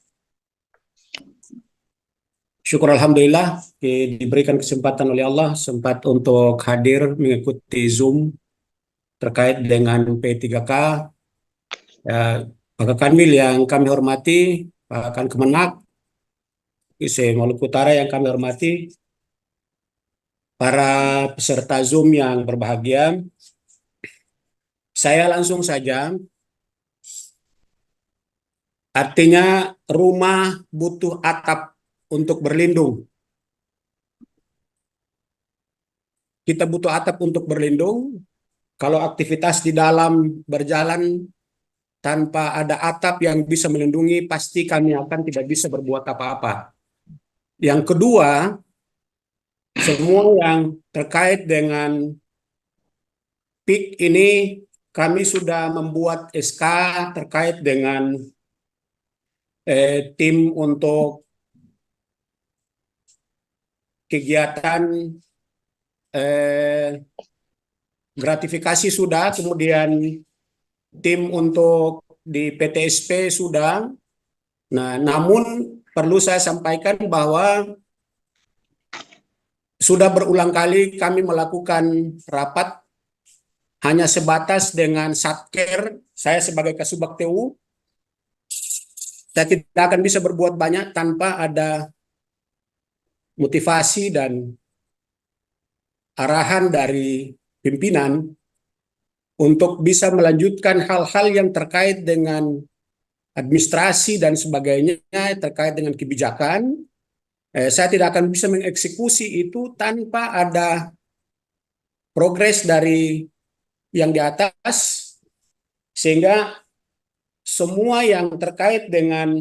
Syukur alhamdulillah diberikan kesempatan oleh Allah sempat untuk hadir mengikuti Zoom terkait dengan P3K. Pak Kanwil yang kami hormati, Pak Kemenak, Maluku Utara yang kami hormati, para peserta Zoom yang berbahagia, Saya langsung saja. Artinya rumah butuh atap untuk berlindung. Kita butuh atap untuk berlindung. Kalau aktivitas di dalam berjalan tanpa ada atap yang bisa melindungi, pasti kami akan tidak bisa berbuat apa-apa. Yang kedua, semua yang terkait dengan PIK ini, kami sudah membuat SK terkait dengan tim untuk kegiatan gratifikasi sudah, kemudian tim untuk di PTSP sudah. Nah, namun perlu saya sampaikan bahwa sudah berulang kali kami melakukan rapat hanya sebatas dengan Satker. Saya sebagai Kasubag TU, saya tidak akan bisa berbuat banyak tanpa ada motivasi dan arahan dari pimpinan untuk bisa melanjutkan hal-hal yang terkait dengan administrasi dan sebagainya, terkait dengan kebijakan. Saya tidak akan bisa mengeksekusi itu tanpa ada progres dari yang di atas, sehingga semua yang terkait dengan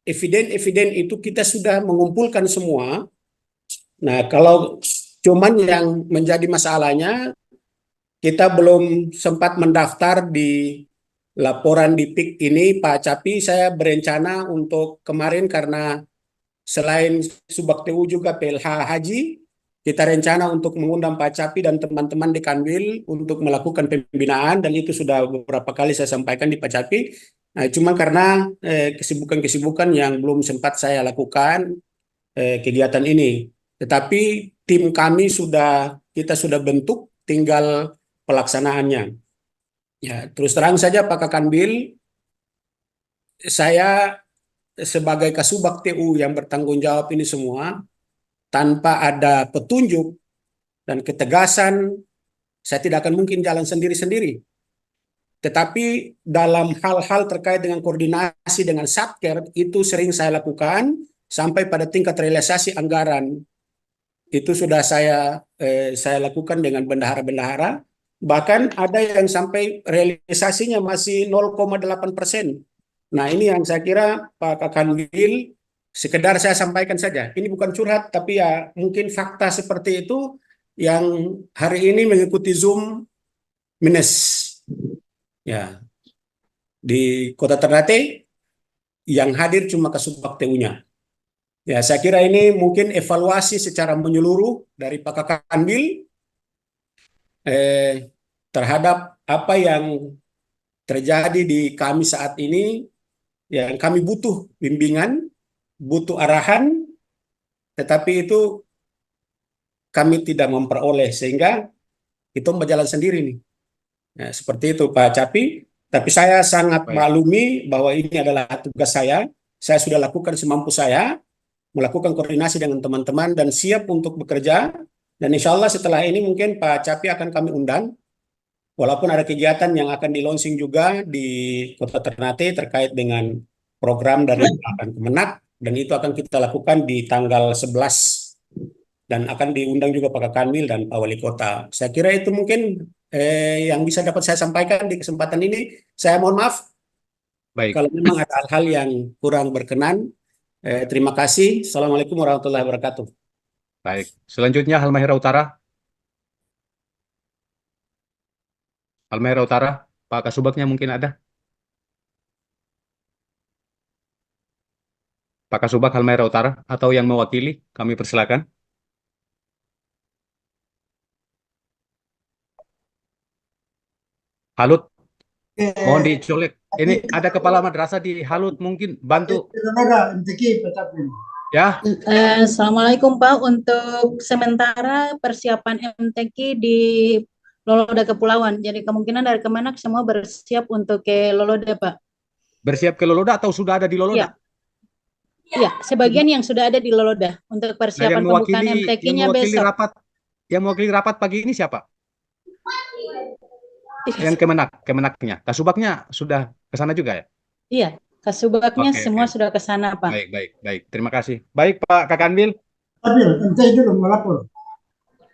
eviden itu kita sudah mengumpulkan semua. Nah, kalau cuman yang menjadi masalahnya, kita belum sempat mendaftar di laporan di PIK ini, Pak Capi. Saya berencana untuk kemarin, karena selain Subag TU juga PLH Haji, kita rencana untuk mengundang Pak Capi dan teman-teman di Kanwil untuk melakukan pembinaan, dan itu sudah beberapa kali saya sampaikan di Pak Capi. Nah, cuma karena kesibukan-kesibukan yang belum sempat saya lakukan kegiatan ini. Tetapi tim kami kita sudah bentuk, tinggal pelaksanaannya. Ya, terus terang saja Pak Kanwil, saya sebagai Kasubag TU yang bertanggung jawab ini semua, tanpa ada petunjuk dan ketegasan, saya tidak akan mungkin jalan sendiri-sendiri. Tetapi dalam hal-hal terkait dengan koordinasi dengan Satker, itu sering saya lakukan sampai pada tingkat realisasi anggaran. Itu sudah saya lakukan dengan bendahara-bendahara. Bahkan ada yang sampai realisasinya masih 0,8%. Nah, ini yang saya kira Pak Kanwil, sekedar saya sampaikan saja. Ini bukan curhat, tapi ya mungkin fakta seperti itu yang hari ini mengikuti Zoom minus. Ya, di Kota Ternate yang hadir cuma Kasubag TU-nya. Ya, saya kira ini mungkin evaluasi secara menyeluruh dari Pak Kanwil terhadap apa yang terjadi di kami saat ini. Yang kami butuh bimbingan, butuh arahan, tetapi itu kami tidak memperoleh, sehingga itu berjalan sendiri nih. Nah, seperti itu Pak Capi. Tapi saya sangat maklumi bahwa ini adalah tugas saya. Saya sudah lakukan semampu saya, melakukan koordinasi dengan teman-teman dan siap untuk bekerja. Dan insya Allah setelah ini mungkin Pak Capi akan kami undang. Walaupun ada kegiatan yang akan di-launching juga di Kota Ternate terkait dengan program dari Kemenak, dan itu akan kita lakukan di tanggal 11 dan akan diundang juga Pak Kanwil dan Pak Wali Kota. Saya kira itu mungkin yang bisa dapat saya sampaikan di kesempatan ini. Saya mohon maaf kalau memang ada hal-hal yang kurang berkenan. Terima kasih. Assalamualaikum warahmatullahi wabarakatuh.
Baik, selanjutnya Halmahera Utara. Halmahera Utara, Pak Kasubagnya mungkin ada? Pak Kasubag Halmahera Utara atau yang mewakili, kami persilakan. Halut, mohon dicolek. Ini ada kepala madrasah di Halut, mungkin bantu. Ya.
Assalamualaikum Pak. Untuk sementara persiapan MTQ di Loloda Kepulauan. Jadi kemungkinan dari Kemenak semua bersiap untuk ke Loloda, Pak.
Bersiap ke Loloda atau sudah ada di Loloda?
Iya, sebagian yang sudah ada di Loloda untuk persiapan pembukaan MTQ-nya besok.
Yang mewakili rapat pagi ini siapa? Yang Kemenaknya. Kasubagnya sudah ke sana juga ya?
Iya, Kasubagnya
Oke,
semua
oke.
sudah ke sana, Pak.
Baik. Terima kasih. Baik, Pak Kakanwil.
Adil, ente dulu melapor.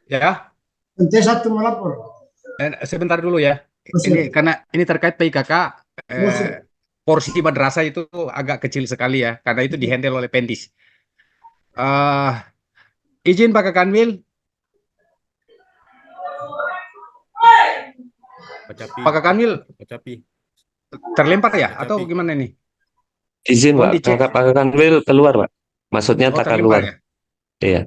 Ya,
Ente satu melapor.
sebentar dulu ya. Ini karena ini terkait PIKK, porsi madrasah itu agak kecil sekali ya, karena itu dihandle oleh Pendis. Izin Pak Kakanwil. Pak Kakanwil terlempar ya atau gimana nih?
Izin,
Mohon
Pak.
dicek.
Pak Kanwil keluar, Pak. Maksudnya tak
terlempar
keluar.
ya.
Iya.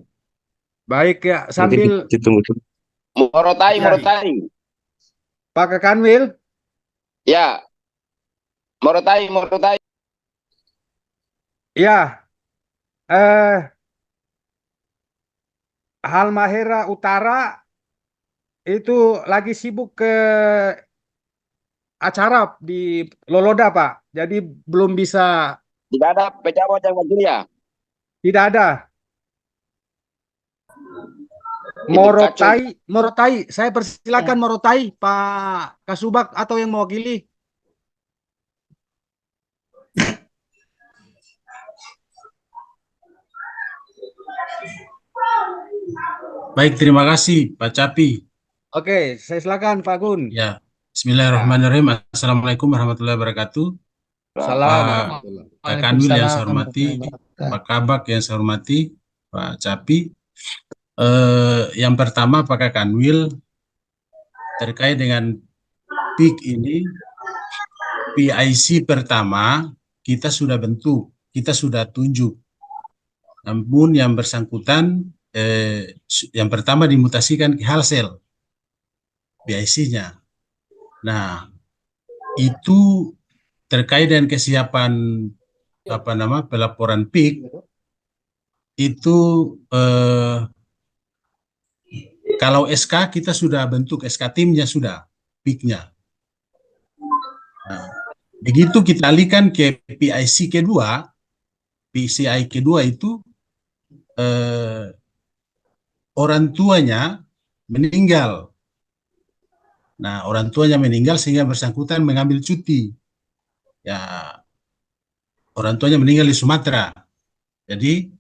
Baik ya,
Nanti
sambil
ditunggu.
Morotai.
Pak Kakanwil.
Ya. Morotai.
Ya. Halmahera Utara itu lagi sibuk ke acara di Loloda, Pak. Jadi belum bisa.
Tidak ada pejabat yang wakil ya?
Tidak ada. Morotai. Saya persilakan Morotai, Pak Kasubag atau yang mewakili.
Baik, terima kasih Pak Capi.
Oke, saya silakan Pak Gun.
Ya, Bismillahirrahmanirrahim. Assalamualaikum warahmatullahi wabarakatuh. Pak Kanwil yang saya hormati, Pak Kabak yang saya hormati, Pak Capi. Yang pertama Pak Kanwil terkait dengan PIK ini, PIC pertama kita sudah bentuk, kita sudah tunjuk. Namun yang bersangkutan yang pertama dimutasikan ke Halsel PIC-nya. Nah, itu terkait dengan kesiapan pelaporan PIK itu kalau SK kita sudah bentuk SK timnya sudah PIK-nya. Nah, begitu kita alihkan ke PIC kedua, PCI kedua itu orang tuanya meninggal. Nah, orang tuanya meninggal sehingga bersangkutan mengambil cuti. Ya, orang tuanya meninggal di Sumatera. Jadi,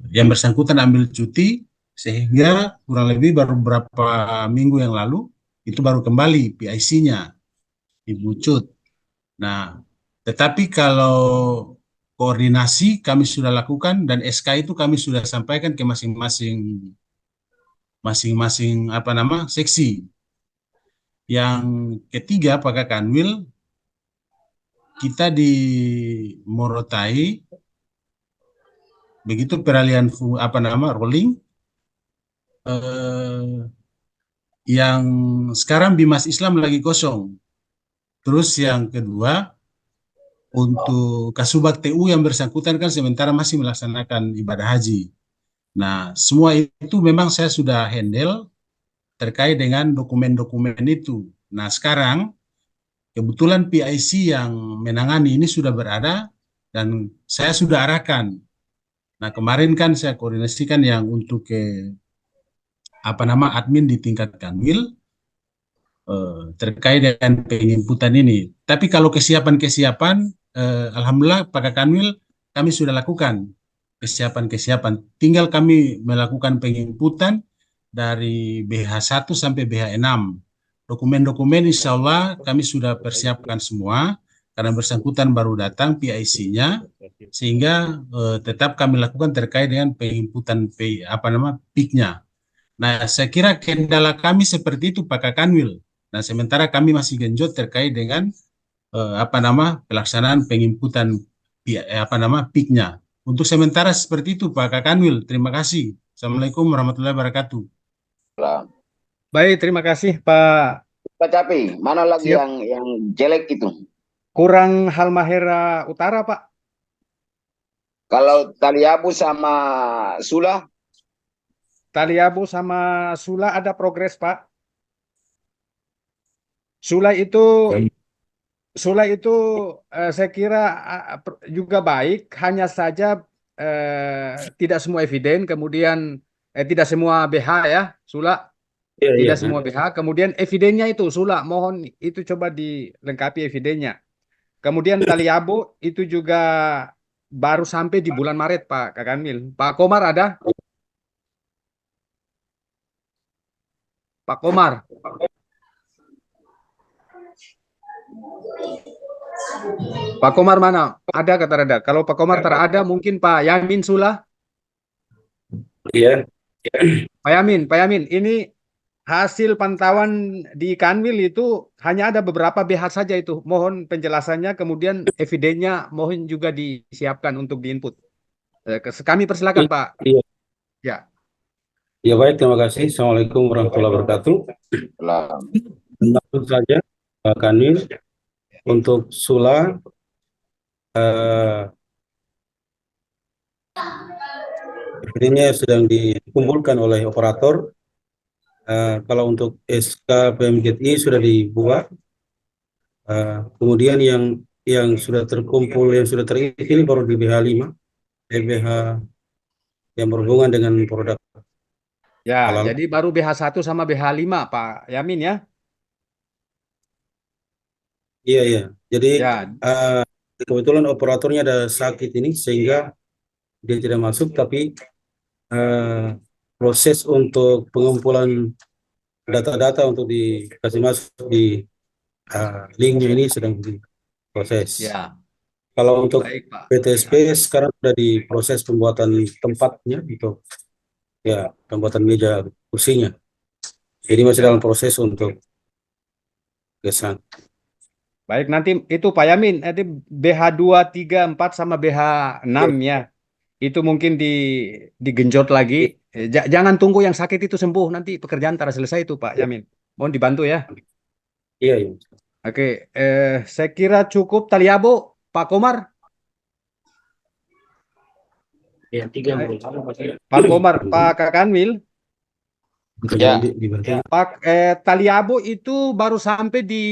yang bersangkutan ambil cuti sehingga kurang lebih baru beberapa minggu yang lalu itu baru kembali PIC-nya Ibu Cut. Nah, tetapi kalau koordinasi kami sudah lakukan dan SK itu kami sudah sampaikan ke masing-masing seksi. Yang ketiga Pak Kanwil, kita di Morotai begitu peralihan rolling yang sekarang Bimas Islam lagi kosong. Terus yang kedua untuk Kasubag TU yang bersangkutan kan sementara masih melaksanakan ibadah haji. Nah, semua itu memang saya sudah handle terkait dengan dokumen-dokumen itu. Nah, sekarang kebetulan PIC yang menangani ini sudah berada dan saya sudah arahkan. Nah, kemarin kan saya koordinasikan yang untuk admin di tingkat Kanwil terkait dengan penginputan ini. Tapi kalau kesiapan, alhamdulillah Pak Kanwil kami sudah lakukan kesiapan. Tinggal kami melakukan penginputan dari BH1 sampai BH6. Dokumen-dokumen insya Allah kami sudah persiapkan semua karena bersangkutan baru datang PIC-nya sehingga tetap kami lakukan terkait dengan penginputan PIK-nya. Nah, saya kira kendala kami seperti itu Pak Kanwil. Nah, sementara kami masih genjot terkait dengan pelaksanaan penginputan PIK-nya. Untuk sementara seperti itu Pak Kanwil. Terima kasih. Assalamualaikum warahmatullahi wabarakatuh.
Baik, terima kasih Pak
Capi. Mana lagi yang jelek itu?
Kurang Halmahera Utara, Pak.
Kalau Taliabu sama Sula?
Taliabu sama Sula ada progres, Pak. Sula itu saya kira juga baik, hanya saja tidak semua eviden, kemudian tidak semua BH ya, Sula.
Iya, iya.
Tidak semua BH. Kemudian evidennya itu, Sula, mohon itu coba dilengkapi evidennya. Kemudian Taliabo itu juga baru sampai di bulan Maret, Pak Kakanwil. Pak Komar ada? Pak Komar. Pak Komar mana? Ada kata ada. Kalau Pak Komar terada, mungkin Pak Yamin Sula.
Iya.
Pak Yamin, ini hasil pantauan di Kanwil itu hanya ada beberapa BH saja itu. Mohon penjelasannya, kemudian evidennya mohon juga disiapkan untuk diinput. Kami persilakan, Pak.
Iya.
Ya.
Ya baik, terima kasih. Assalamualaikum warahmatullahi wabarakatuh. Langsung saja, Pak Kanwil, untuk Sula, ini sedang dikumpulkan oleh operator. Kalau untuk SK PMJI sudah dibuat. Kemudian yang sudah terkumpul, yang sudah terisi ini baru di BH5, BH yang berhubungan dengan produk.
Ya,
halal.
jadi baru BH1 sama BH5, Pak Yamin ya.
Iya, iya. Jadi
Ya,
kebetulan operatornya ada sakit ini sehingga dia tidak masuk, tapi proses untuk pengumpulan data-data untuk dikasih masuk di linknya ini sedang diproses.
ya.
Kalau untuk
Baik, Pak.
PTSP sekarang sudah diproses pembuatan tempatnya untuk pembuatan meja kursinya. Jadi masih dalam proses untuk kesan.
Baik, nanti itu Pak Yamin, nanti BH2, 3, 4 sama BH6 ya. Itu mungkin digenjot lagi. Jangan tunggu yang sakit itu sembuh, nanti pekerjaan telah selesai itu Pak Yamin. Mohon dibantu ya.
Iya, iya.
Oke, saya kira cukup Taliabo, Pak Komar.
Ya, 3
Pak Komar, Pak Kakanwil.
Ya.
Pak Taliabo itu baru sampai di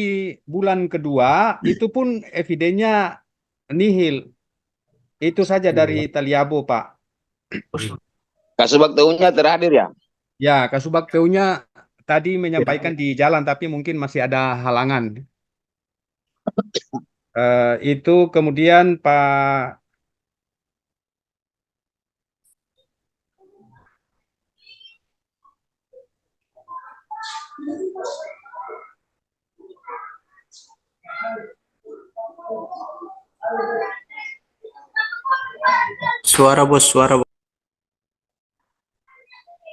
bulan kedua, itu pun evidennya nihil. Itu saja dari Taliabo, Pak.
Kasubag TU-nya terhadir ya?
Ya, Kasubag TU-nya tadi menyampaikan di jalan, tapi mungkin masih ada halangan. Itu kemudian Pak
Suara bos, suara bos.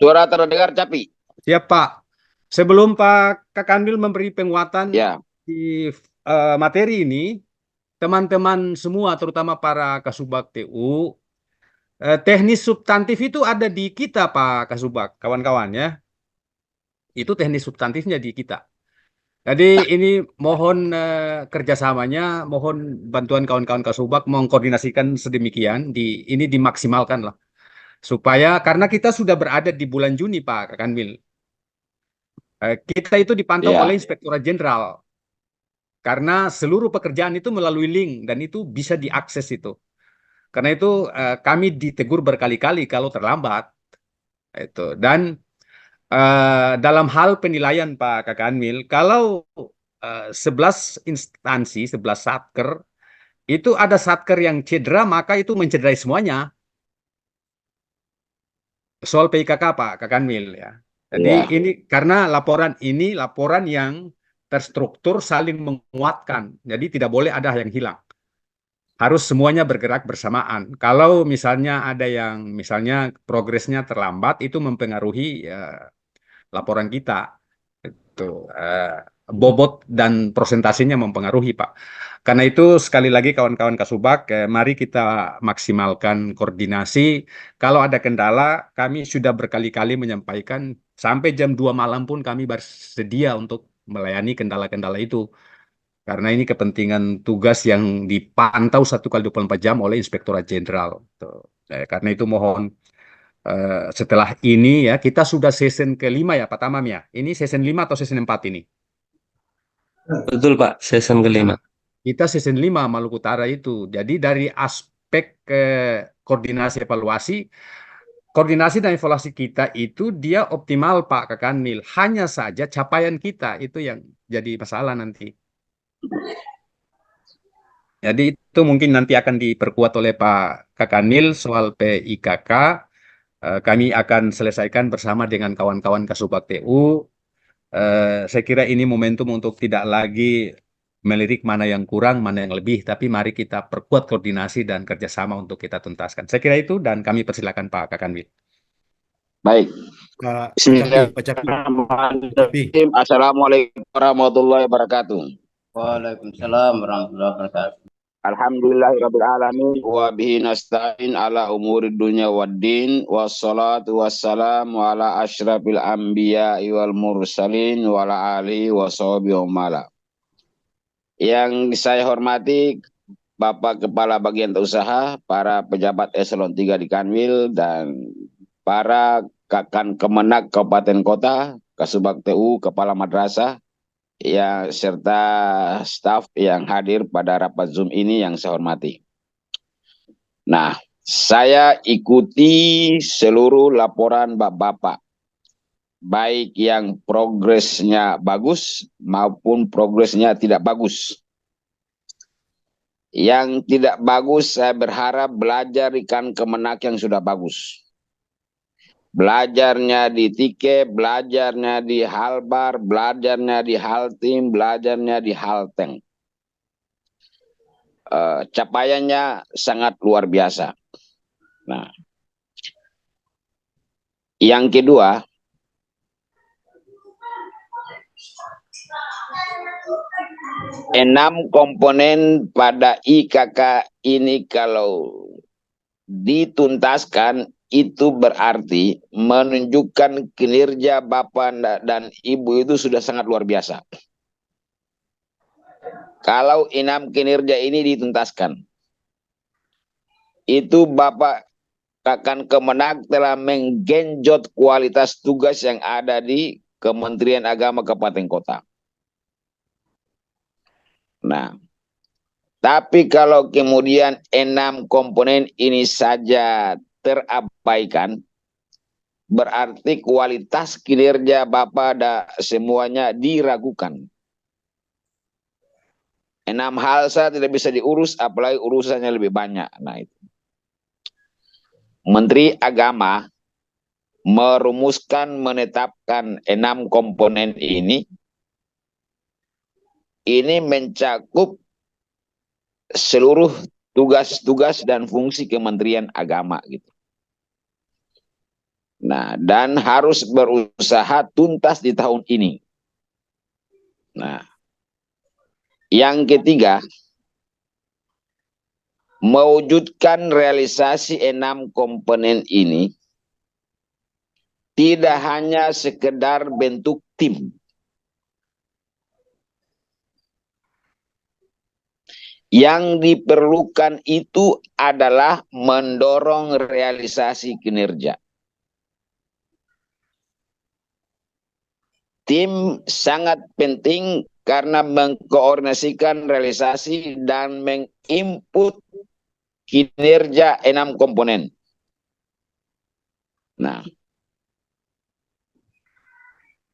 Suara terdengar Capi.
Siap, Pak. Sebelum Pak Kakanwil memberi penguatan di materi ini, teman-teman semua, terutama para Kasubag TU, teknis substantif itu ada di kita, Pak Kasubag, kawan-kawan ya. Itu teknis substantifnya di kita. Jadi ini mohon kerjasamanya, mohon bantuan kawan-kawan Kasubag mengkoordinasikan sedemikian, ini dimaksimalkan lah. Supaya, karena kita sudah berada di bulan Juni, Pak Kakanwil. Kita itu dipantau oleh Inspektorat Jenderal. Karena seluruh pekerjaan itu melalui link, dan itu bisa diakses itu. Karena itu kami ditegur berkali-kali kalau terlambat. Dan dalam hal penilaian Pak Kakanwil, kalau 11 instansi, 11 satker, itu ada satker yang cedera, maka itu mencederai semuanya. Soal PIKK Pak Kakanwil ya. Jadi ini karena laporan ini laporan yang terstruktur saling menguatkan. Jadi tidak boleh ada yang hilang. Harus semuanya bergerak bersamaan. Kalau misalnya ada yang misalnya progresnya terlambat, itu mempengaruhi laporan kita. Itu bobot dan prosentasinya mempengaruhi, Pak. Karena itu sekali lagi kawan-kawan Kasubag, mari kita maksimalkan koordinasi. Kalau ada kendala, kami sudah berkali-kali menyampaikan sampai jam 2 malam pun kami bersedia untuk melayani kendala-kendala itu. Karena ini kepentingan tugas yang dipantau 1x24 jam oleh Inspektorat Jenderal. Karena itu mohon setelah ini ya, kita sudah season ke-5 ya Pak Tamam ya. Ini season 5 atau season 4 ini?
Betul Pak, season ke-5.
Kita season 5 Maluku Utara itu. Jadi dari aspek koordinasi evaluasi, koordinasi dan evaluasi kita itu dia optimal Pak Kakanwil. Hanya saja capaian kita itu yang jadi masalah nanti. Jadi itu mungkin nanti akan diperkuat oleh Pak Kakanwil soal PIKK. Kami akan selesaikan bersama dengan kawan-kawan Kasubag TU. Saya kira ini momentum untuk tidak lagi melirik mana yang kurang, mana yang lebih, tapi mari kita perkuat koordinasi dan kerjasama untuk kita tuntaskan. Saya kira itu, dan kami persilakan Pak Kakanwil.
Baik.
Pak Capi.
Assalamualaikum warahmatullahi wabarakatuh.
Waalaikumsalam warahmatullahi wabarakatuh.
Alhamdulillahirabbil alamin wa bihi nasta'in ala umuri dunya waddin wassalatu wassalamu ala asyrafil anbiya'i wal mursalin wa ala alihi wa sahbihi wa mala. Yang saya hormati Bapak Kepala Bagian Usaha, para pejabat eselon 3 di Kanwil, dan para Kakan Kemenak Kabupaten Kota, Kasubag TU, Kepala Madrasah, ya, serta staf yang hadir pada rapat Zoom ini yang saya hormati. Nah, saya ikuti seluruh laporan Bapak, baik yang progresnya bagus maupun progresnya tidak bagus. Yang tidak bagus, saya berharap belajar ikan Kemenak yang sudah bagus. Belajarnya di Tike, belajarnya di Halbar, belajarnya di Haltim, belajarnya di Halteng. Capaiannya sangat luar biasa. Nah, yang kedua, enam komponen pada IKK ini kalau dituntaskan, itu berarti menunjukkan kinerja Bapak dan Ibu itu sudah sangat luar biasa. Kalau 6 kinerja ini dituntaskan, itu Bapak Kakan Kemenak telah menggenjot kualitas tugas yang ada di Kementerian Agama Kabupaten Kota. Nah, tapi kalau kemudian 6 komponen ini saja terabaikan, berarti kualitas kinerja Bapak dan semuanya diragukan. 6 hal saja tidak bisa diurus, apalagi urusannya lebih banyak. Nah, itu. Menteri Agama merumuskan, menetapkan 6 komponen ini mencakup seluruh tugas-tugas dan fungsi Kementerian Agama gitu. Nah, dan harus berusaha tuntas di tahun ini. Nah, yang ketiga, mewujudkan realisasi 6 komponen ini tidak hanya sekedar bentuk tim. Yang diperlukan itu adalah mendorong realisasi kinerja. Tim sangat penting karena mengkoordinasikan realisasi dan menginput kinerja 6 komponen. Nah,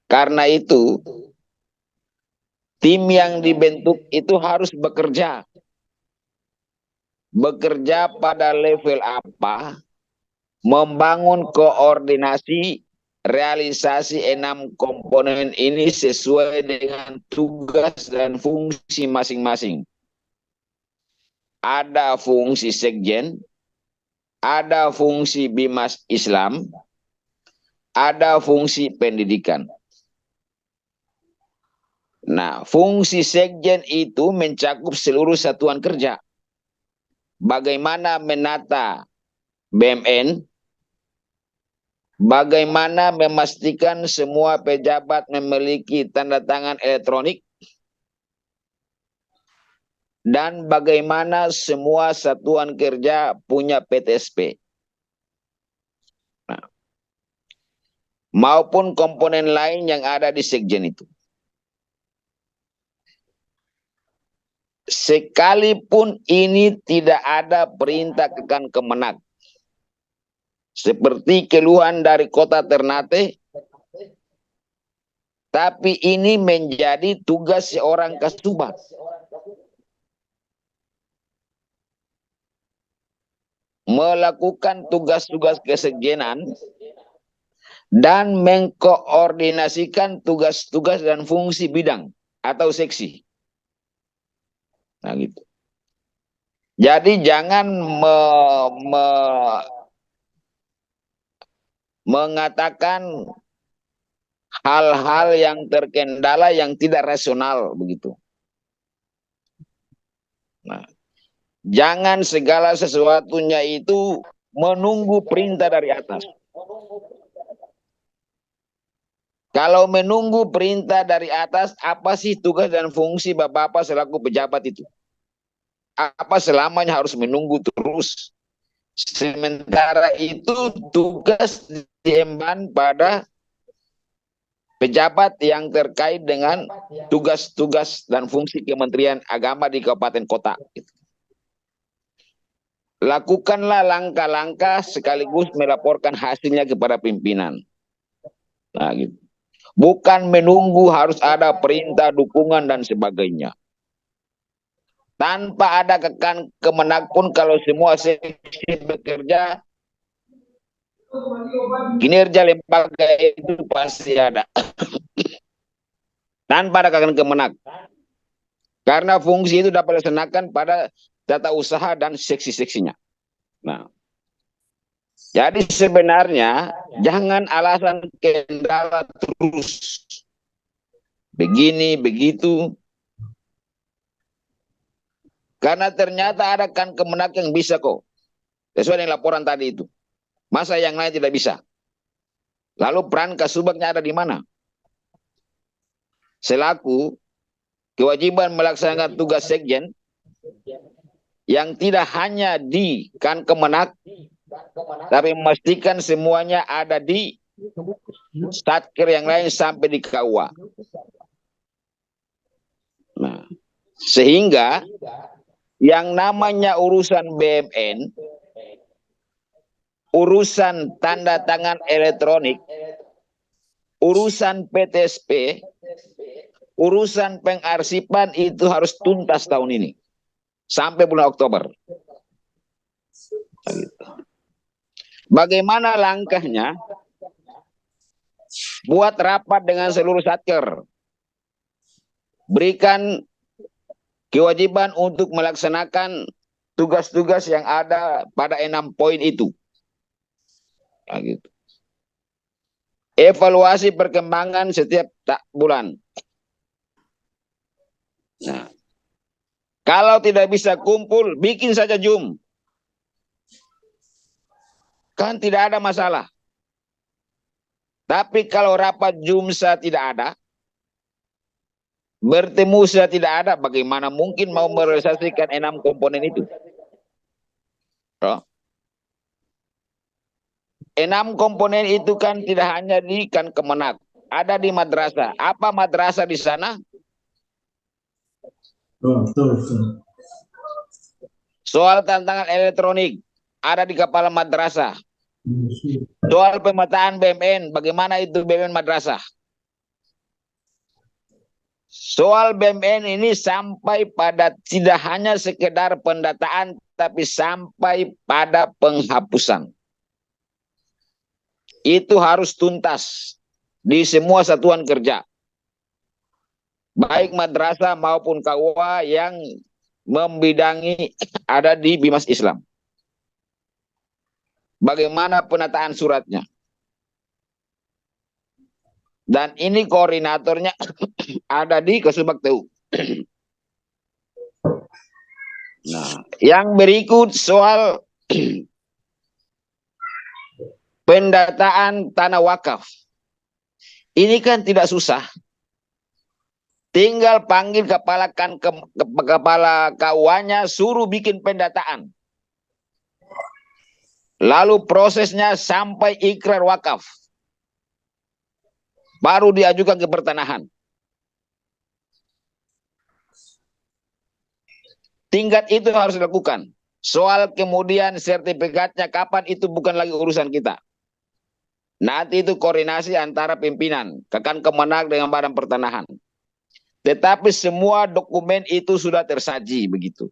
karena itu tim yang dibentuk itu harus bekerja. Bekerja pada level apa? Membangun koordinasi realisasi 6 komponen ini sesuai dengan tugas dan fungsi masing-masing. Ada fungsi sekjen, ada fungsi Bimas Islam, ada fungsi pendidikan. Nah, fungsi sekjen itu mencakup seluruh satuan kerja. Bagaimana menata BMN, bagaimana memastikan semua pejabat memiliki tanda tangan elektronik, dan bagaimana semua satuan kerja punya PTSP. Nah, maupun komponen lain yang ada di sekjen itu. Sekalipun ini tidak ada perintah Kakan Kemenak, seperti keluhan dari kota Ternate, tapi ini menjadi tugas seorang Kasubag. Melakukan tugas-tugas kesekjenan dan mengkoordinasikan tugas-tugas dan fungsi bidang atau seksi. Nah, gitu. Jadi jangan mengatakan hal-hal yang terkendala yang tidak rasional begitu. Nah, jangan segala sesuatunya itu menunggu perintah dari atas. Kalau menunggu perintah dari atas, apa sih tugas dan fungsi Bapak-Bapak selaku pejabat itu? Apa selamanya harus menunggu terus? Sementara itu tugas diemban pada pejabat yang terkait dengan tugas-tugas dan fungsi Kementerian Agama di kabupaten kota. Lakukanlah langkah-langkah sekaligus melaporkan hasilnya kepada pimpinan. Nah, gitu. Bukan menunggu harus ada perintah, dukungan, dan sebagainya. Tanpa ada kemenak pun kalau semua seksi bekerja, kinerja lembaga itu pasti ada. Tanpa ada kemenak. Karena fungsi itu dapat dilaksanakan pada tata usaha dan seksi-seksinya. Nah, jadi sebenarnya jangan alasan kendala terus. Begini, begitu. Karena ternyata ada kemenak yang bisa kok. Sesuai dengan laporan tadi itu. Masa yang lain tidak bisa? Lalu peran Kasubagnya ada di mana? Selaku kewajiban melaksanakan tugas sekjen yang tidak hanya di Kemenak, tapi memastikan semuanya ada di satker yang lain sampai di KUA. Nah, sehingga yang namanya urusan BMN, urusan tanda tangan elektronik, urusan PTSP, urusan pengarsipan itu harus tuntas tahun ini. Sampai bulan Oktober. Bagaimana langkahnya? Buat rapat dengan seluruh satker. Berikan kewajiban untuk melaksanakan tugas-tugas yang ada pada 6 poin itu. Nah, gitu. Evaluasi perkembangan setiap bulan. Nah, kalau tidak bisa kumpul, bikin saja Zoom. Kan tidak ada masalah. Tapi kalau rapat Zoom tidak ada, bertemu tidak ada, bagaimana mungkin mau merealisasikan 6 komponen itu? 6 komponen itu kan tidak hanya di Kemenak, ada di madrasah. Apa madrasah di sana? Soal tantangan elektronik ada di kepala madrasah. Soal pemetaan BMN, bagaimana itu BMN madrasah? Soal BMN ini sampai pada tidak hanya sekedar pendataan, tapi sampai pada penghapusan. Itu harus tuntas di semua satuan kerja. Baik madrasah maupun KUA yang membidangi ada di Bimas Islam. Bagaimana penataan suratnya? Dan ini koordinatornya ada di Kasubag TU. Nah, yang berikut soal pendataan tanah wakaf. Ini kan tidak susah. Tinggal panggil kepala KUA-nya, suruh bikin pendataan. Lalu prosesnya sampai ikrar wakaf. Baru diajukan ke pertanahan. Tingkat itu harus dilakukan. Soal kemudian sertifikatnya kapan itu bukan lagi urusan kita. Nanti itu koordinasi antara pimpinan, Kakan Kemenag dengan Badan Pertanahan. Tetapi semua dokumen itu sudah tersaji begitu.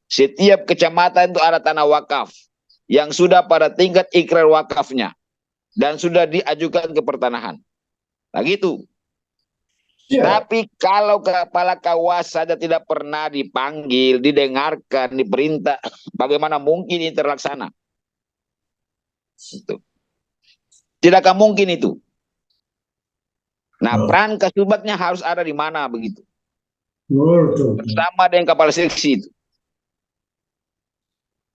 Setiap kecamatan itu ada tanah wakaf yang sudah pada tingkat ikrar wakafnya dan sudah diajukan ke pertanahan. Nah gitu. Tapi kalau kepala KUAS saja tidak pernah dipanggil, didengarkan, diperintah, bagaimana mungkin ini terlaksana? Itu. Tidak akan mungkin itu. Nah, peran Kasubagnya harus ada di mana begitu? Bersama dengan kepala seksi itu.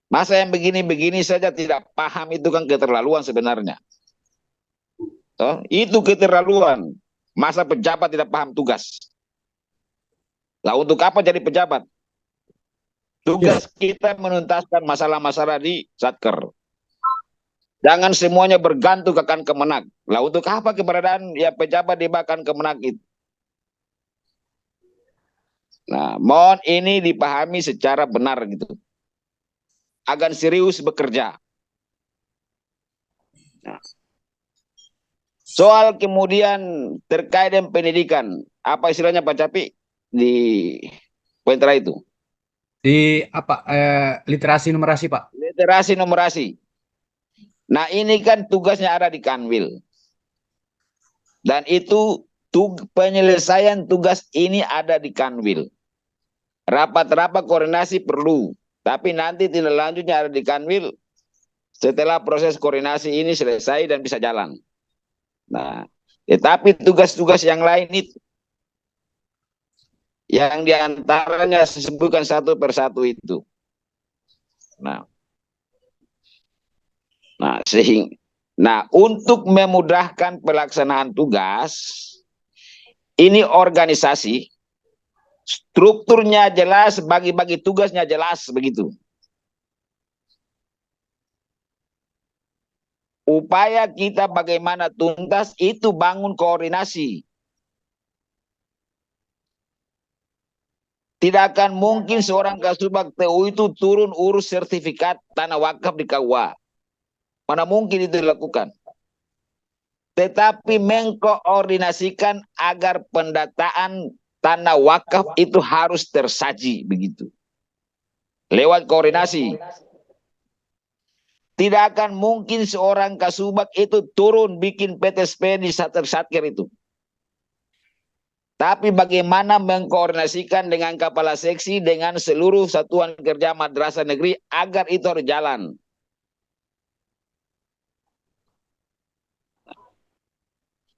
Masa yang begini-begini saja tidak paham, itu kan keterlaluan sebenarnya. Itu keterlaluan. Masa pejabat tidak paham tugas. Lah untuk apa jadi pejabat? Tugas kita menuntaskan masalah-masalah di Satker. Jangan semuanya bergantung ke Kakan Kemenag. Lah untuk apa keberadaan ya pejabat di Kakan Kemenag itu? Nah, mohon ini dipahami secara benar gitu. Agar serius bekerja. Nah. Soal kemudian terkait dengan pendidikan, apa istilahnya Pak Capi di poin terakhir itu?
Di apa? Literasi numerasi, Pak.
Literasi numerasi. Nah ini kan tugasnya ada di Kanwil. Dan itu penyelesaian tugas ini ada di Kanwil. Rapat-rapat koordinasi perlu. Tapi nanti tindak lanjutnya ada di Kanwil setelah proses koordinasi ini selesai dan bisa jalan. Nah, tetapi tugas-tugas yang lain itu yang diantaranya disebutkan satu persatu itu. Nah, untuk memudahkan pelaksanaan tugas, ini organisasi strukturnya jelas, bagi-bagi tugasnya jelas begitu. Upaya kita bagaimana tuntas itu bangun koordinasi. Tidak akan mungkin seorang Kasubag TU itu turun urus sertifikat tanah wakaf di KUA. Mana mungkin itu dilakukan. Tetapi mengkoordinasikan agar pendataan tanah wakaf itu harus tersaji begitu. Lewat koordinasi. Tidak akan mungkin seorang Kasubag itu turun bikin PTSP di Satker itu. Tapi bagaimana mengkoordinasikan dengan kepala seksi, dengan seluruh satuan kerja madrasah negeri agar itu harus jalan.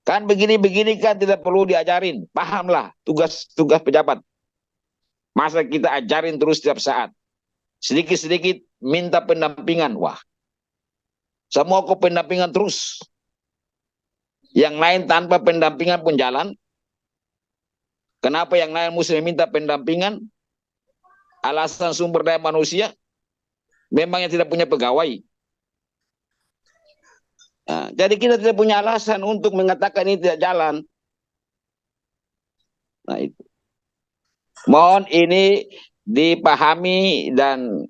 Kan begini-begini kan tidak perlu diajarin. Pahamlah tugas-tugas pejabat. Masa kita ajarin terus setiap saat. Sedikit-sedikit minta pendampingan. Wah. Semua kok pendampingan terus. Yang lain tanpa pendampingan pun jalan. Kenapa yang lain mesti minta pendampingan? Alasan sumber daya manusia. Memang yang tidak punya pegawai. Nah, jadi kita tidak punya alasan untuk mengatakan ini tidak jalan. Nah itu. Mohon ini dipahami dan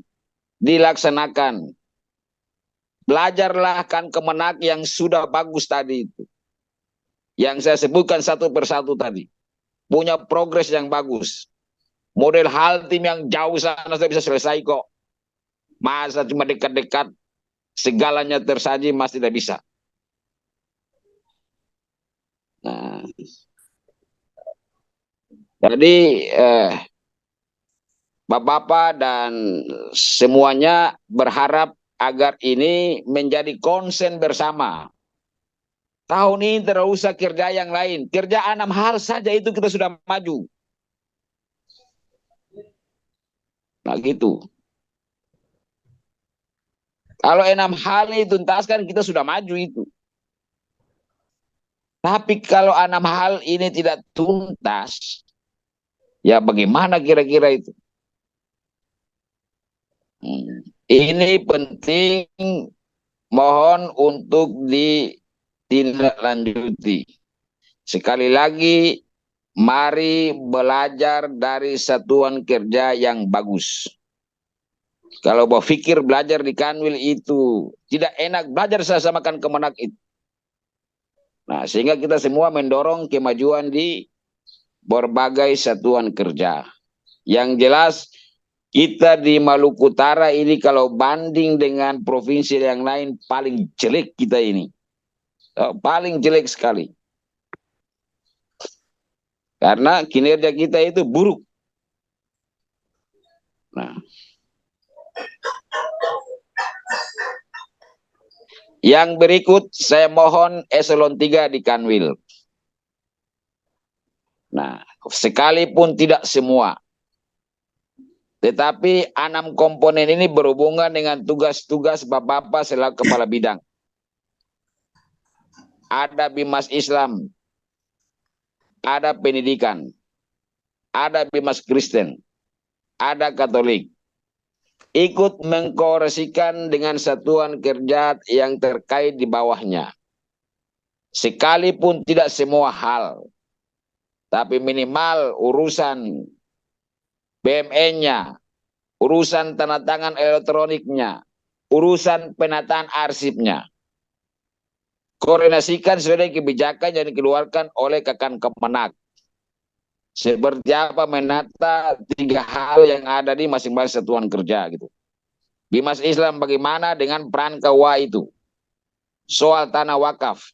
dilaksanakan. Belajarlah kan Kemenag yang sudah bagus tadi itu. Yang saya sebutkan satu persatu tadi. Punya progres yang bagus. Model hal tim yang jauh sana sudah bisa selesai kok. Masa cuma dekat-dekat segalanya tersaji masih tidak bisa. Nah. Jadi Bapak-bapak dan semuanya berharap agar ini menjadi konsen bersama. Tahun ini tidak usah kerja yang lain. Kerja 6 hal saja itu kita sudah maju. Nah gitu. Kalau 6 hal ini tuntaskan kita sudah maju itu. Tapi kalau 6 hal ini tidak tuntas, ya bagaimana kira-kira itu? Ini penting, mohon untuk ditindaklanjuti. Sekali lagi, mari belajar dari satuan kerja yang bagus. Kalau berpikir belajar di Kanwil itu tidak enak, belajar sama kan Kemenak itu. Nah, sehingga kita semua mendorong kemajuan di berbagai satuan kerja. Yang jelas kita di Maluku Utara ini kalau banding dengan provinsi yang lain paling jelek kita ini. Paling jelek sekali. Karena kinerja kita itu buruk. Nah, yang berikut saya mohon eselon 3 di Kanwil. Nah, sekalipun tidak semua. Tetapi 6 komponen ini berhubungan dengan tugas-tugas Bapak-Bapak selaku kepala bidang. Ada Bimas Islam, ada pendidikan, ada Bimas Kristen, ada Katolik. Ikut mengkoordinasikan dengan satuan kerja yang terkait di bawahnya. Sekalipun tidak semua hal, tapi minimal urusan BMN-nya, urusan tanda tangan elektroniknya, urusan penataan arsipnya. Koordinasikan sesuai dengan kebijakan yang dikeluarkan oleh Kakan Kemenak. Seperti apa menata 3 hal yang ada di masing-masing satuan kerja gitu. Bimas Islam bagaimana dengan peran KUA itu? Soal tanah wakaf.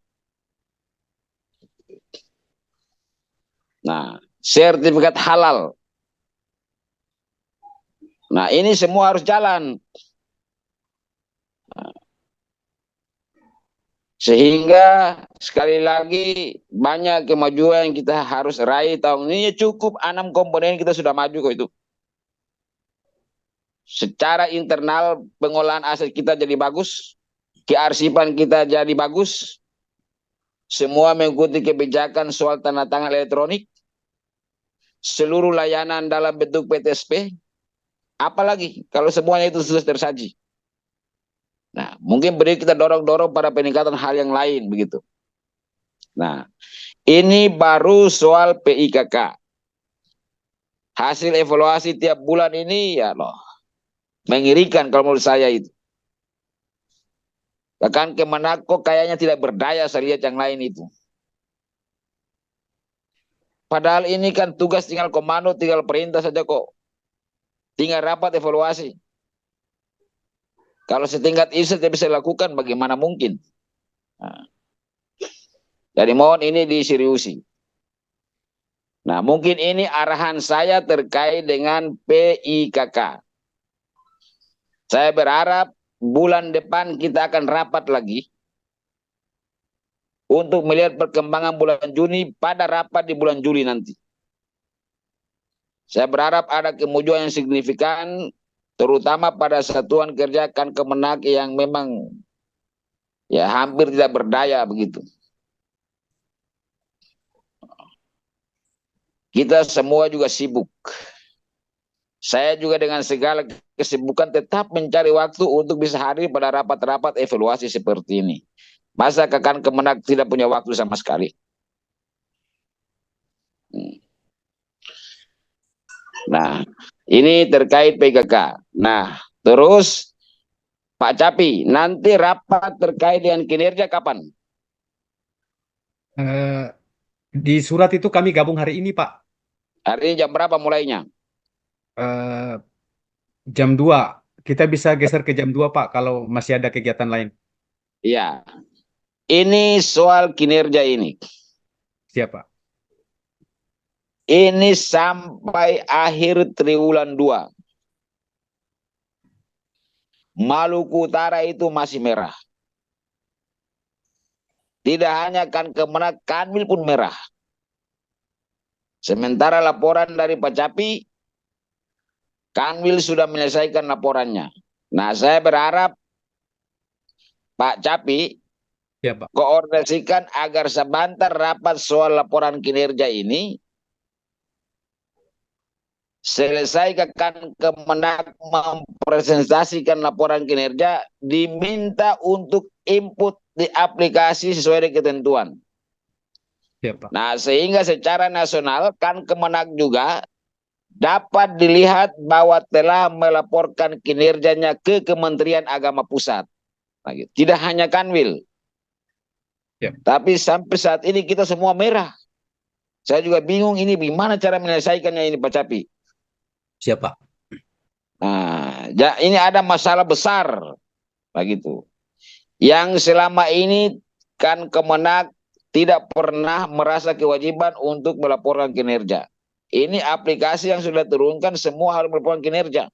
Nah, sertifikat halal. Nah, ini semua harus jalan. Sehingga sekali lagi banyak kemajuan yang kita harus raih tahun ini. Cukup 6 komponen kita sudah maju kok itu. Secara internal pengolahan aset kita jadi bagus. Kearsipan kita jadi bagus. Semua mengikuti kebijakan soal tanda tangan elektronik. Seluruh layanan dalam bentuk PTSP. Apalagi kalau semuanya itu sudah tersaji. Nah, mungkin beri kita dorong-dorong pada peningkatan hal yang lain begitu. Nah, ini baru soal PIKK. Hasil evaluasi tiap bulan ini ya loh, mengerikan kalau menurut saya itu. Bahkan Kemenak kok kayaknya tidak berdaya saya lihat yang lain itu. Padahal ini kan tugas tinggal komando, tinggal perintah saja kok. Tinggal rapat evaluasi. Kalau setingkat itu tidak bisa dilakukan, bagaimana mungkin? Nah, jadi mohon ini diseriusi. Nah, mungkin ini arahan saya terkait dengan PIKK. Saya berharap bulan depan kita akan rapat lagi untuk melihat perkembangan bulan Juni pada rapat di bulan Juli nanti. Saya berharap ada kemajuan yang signifikan, terutama pada satuan kerja Kan Kemenak yang memang ya hampir tidak berdaya begitu. Kita semua juga sibuk. Saya juga dengan segala kesibukan tetap mencari waktu untuk bisa hadir pada rapat-rapat evaluasi seperti ini. Masa Kan Kemenak tidak punya waktu sama sekali? Nah, ini terkait PKK. Nah, terus Pak Capi, nanti rapat terkait dengan kinerja kapan?
Di surat itu kami gabung hari ini, Pak.
Hari ini jam berapa mulainya?
Jam 2. Kita bisa geser ke jam 2, Pak, kalau masih ada kegiatan lain.
Iya. Ini soal kinerja ini.
Siapa?
Ini sampai akhir triwulan 2. Maluku Utara itu masih merah. Tidak hanya Kan Kemenak, Kanwil pun merah. Sementara laporan dari Pak Capi, Kanwil sudah menyelesaikan laporannya. Nah, saya berharap Pak Capi
ya, Pak,
koordinasikan agar sebentar rapat soal laporan kinerja ini selesai Kan Kemenak mempresentasikan laporan kinerja, diminta untuk input di aplikasi sesuai dengan ketentuan.
Ya, Pak.
Nah, sehingga secara nasional Kan Kemenak juga dapat dilihat bahwa telah melaporkan kinerjanya ke Kementerian Agama Pusat. Nah, gitu. Tidak hanya Kanwil, tapi sampai saat ini kita semua merah. Saya juga bingung ini gimana cara menyelesaikannya ini Pak Capi.
Siapa?
Nah, ini ada masalah besar, begitu. Yang selama ini kan Kemenak tidak pernah merasa kewajiban untuk melaporkan kinerja. Ini aplikasi yang sudah turunkan semua harus melaporkan kinerja.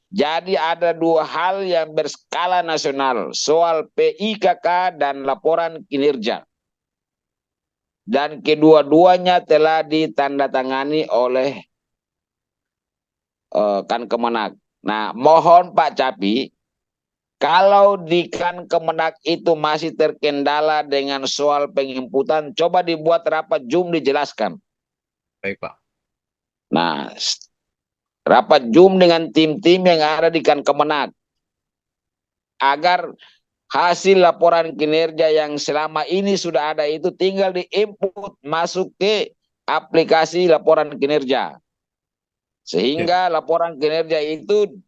Jadi ada dua hal yang berskala nasional, soal PIKK dan laporan kinerja. Dan kedua-duanya telah ditandatangani oleh Kan Kemenak. Nah, mohon Pak Capi, kalau di Kan Kemenak itu masih terkendala dengan soal penginputan, coba dibuat rapat Zoom dijelaskan.
Baik, Pak.
Nah, rapat Zoom dengan tim-tim yang ada di Kan Kemenak, agar hasil laporan kinerja yang selama ini sudah ada itu tinggal diinput masuk ke aplikasi laporan kinerja. Sehingga laporan kinerja itu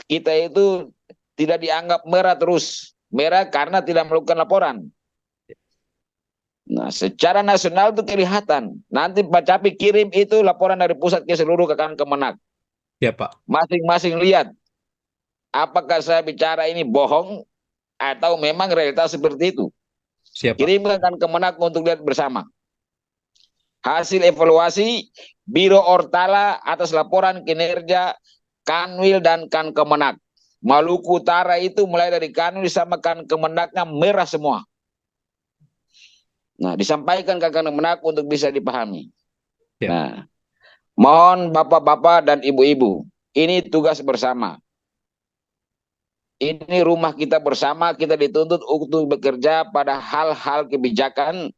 kita itu tidak dianggap merah terus. Merah karena tidak melakukan laporan. Nah, secara nasional itu kelihatan. Nanti Pak Capi kirim itu laporan dari pusat ke seluruh Kan Kemenak.
Ya, Pak.
Masing-masing lihat. Apakah saya bicara ini bohong atau memang realitas seperti itu.
Siapa?
Kirimkan Kan Kemenak untuk lihat bersama. Hasil evaluasi Biro Ortala atas laporan kinerja Kanwil dan Kan Kemenak. Maluku Utara itu mulai dari Kanwil sama Kan Kemenaknya merah semua. Nah, disampaikan ke Kan Kemenak untuk bisa dipahami.
Ya.
Nah, mohon bapak-bapak dan ibu-ibu, ini tugas bersama. Ini rumah kita bersama, kita dituntut untuk bekerja pada hal-hal kebijakan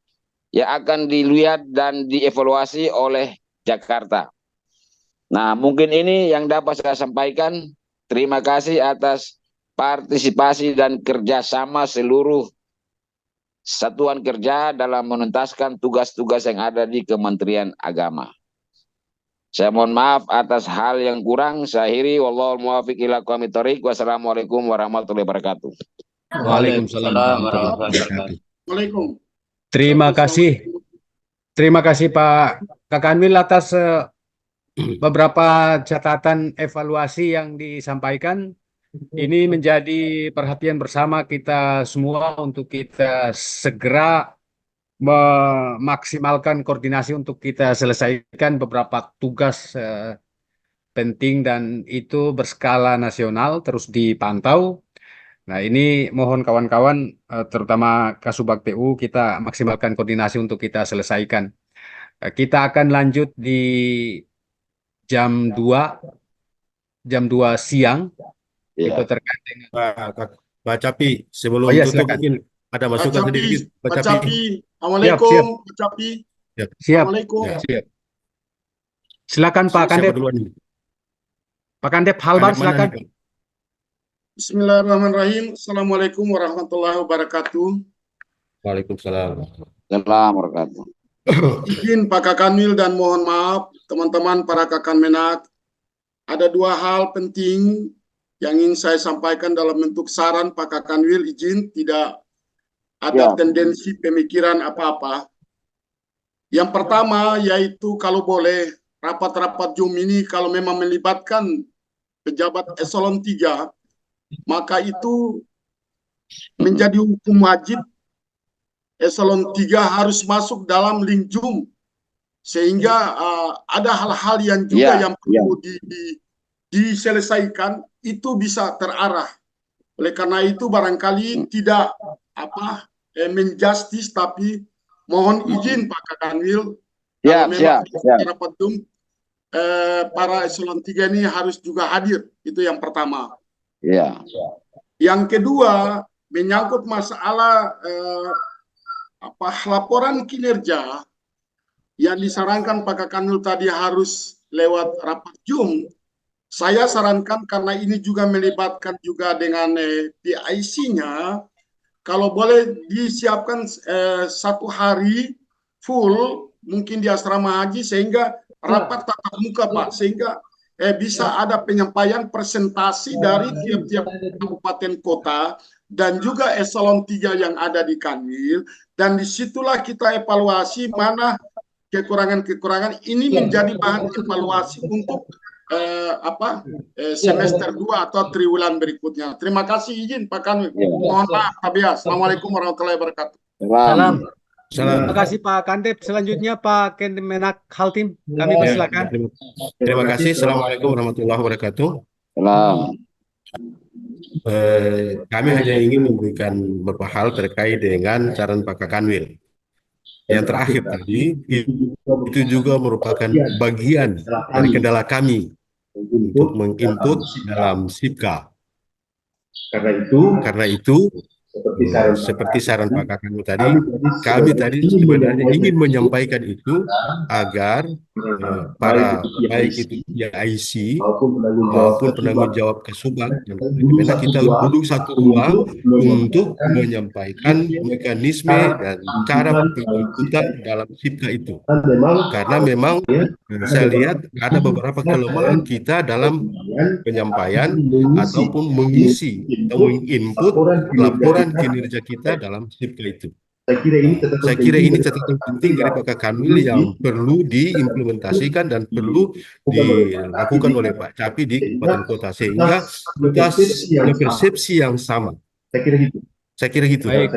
yang akan dilihat dan dievaluasi oleh Jakarta. Nah, mungkin ini yang dapat saya sampaikan. Terima kasih atas partisipasi dan kerjasama seluruh satuan kerja dalam menuntaskan tugas-tugas yang ada di Kementerian Agama. Saya mohon maaf atas hal yang kurang. Saya akhiri. Wallahul muwaffiq ila aqwamit thoriq. Wassalamualaikum warahmatullahi wabarakatuh.
Waalaikumsalam warahmatullahi wabarakatuh.
Waalaikum.
Terima kasih. Terima kasih Pak Kanwil atas beberapa catatan evaluasi yang disampaikan. Ini menjadi perhatian bersama kita semua untuk kita segera memaksimalkan koordinasi untuk kita selesaikan beberapa tugas penting dan itu berskala nasional terus dipantau. Nah, ini mohon kawan-kawan terutama Kasubag TU kita maksimalkan koordinasi untuk kita selesaikan. Kita akan lanjut di jam 2 siang. Itu terkait dengan
Pak Capi, sebelum tutup
silakan.
mungkin ada masukan sedikit.
Pak Capi, Assalamualaikum. Pak Capi.
Siap.
Assalamualaikum.
Siap. Silakan Pak Kandep. Pak Kandep Halban silakan.
Bismillahirrahmanirrahim. Assalamualaikum warahmatullahi wabarakatuh.
Waalaikumsalam.
Wabarakatuh.
Izin Pak Kanwil dan mohon maaf teman-teman para Menak. Ada dua hal penting yang ingin saya sampaikan dalam bentuk saran Pak Kanwil. Izin tidak ada tendensi pemikiran apa-apa. Yang pertama yaitu kalau boleh rapat-rapat Zoom ini kalau memang melibatkan pejabat eselon 3, maka itu menjadi hukum wajib eselon 3 harus masuk dalam link Zoom. Sehingga ada hal-hal yang juga yang perlu diselesaikan itu bisa terarah. Oleh karena itu barangkali tidak menjustis, tapi mohon izin Pak Kanwil rapat Zoom para eselon 3 ini harus juga hadir. Itu yang pertama. Yang kedua menyangkut masalah laporan kinerja yang disarankan Pak Kanwil tadi harus lewat rapat Zoom. Saya sarankan karena ini juga melibatkan juga dengan PIC-nya, kalau boleh disiapkan 1 hari full mungkin di asrama haji sehingga rapat tatap muka Pak, sehingga bisa ada penyampaian presentasi dari tiap-tiap kabupaten kota dan juga eselon 3 yang ada di Kanwil, dan disitulah kita evaluasi mana kekurangan-kekurangan ini menjadi bahan evaluasi untuk semester 2 atau triwulan berikutnya. Terima kasih, izin Pak Kanwil. Mohon maaf, Tabias. Assalamualaikum warahmatullahi wabarakatuh.
Salam.
Salam.
Terima kasih Pak Kandep. Selanjutnya Pak Kemenak Haltim. Kami persilakan.
Terima kasih. Assalamualaikum warahmatullahi wabarakatuh.
Salam.
Kami hanya ingin memberikan beberapa hal terkait dengan saran Pak Kanwil. Yang terakhir tadi, itu juga merupakan bagian dari kendala kami untuk menginput dalam SIPKA. Karena itu, seperti saran Pak Kanwil tadi, kami tadi sebenarnya ingin menyampaikan itu agar para baik itu IC maupun penanggung jawab Kesubag dan Kemenak kita duduk satu ruang untuk menyampaikan mekanisme dan cara penginputan dalam SIPKA itu. Karena memang saya lihat ada beberapa kelemahan kita dalam penyampaian ataupun mengisi atau menginput laporan kinerja kita dalam SIPKA itu. Saya kira ini catatan penting dari Pak Kanwil yang perlu diimplementasikan dan perlu dilakukan oleh Pak Capi di kabupaten kota sehingga kita punya persepsi yang sama. Saya kira gitu.
Baik.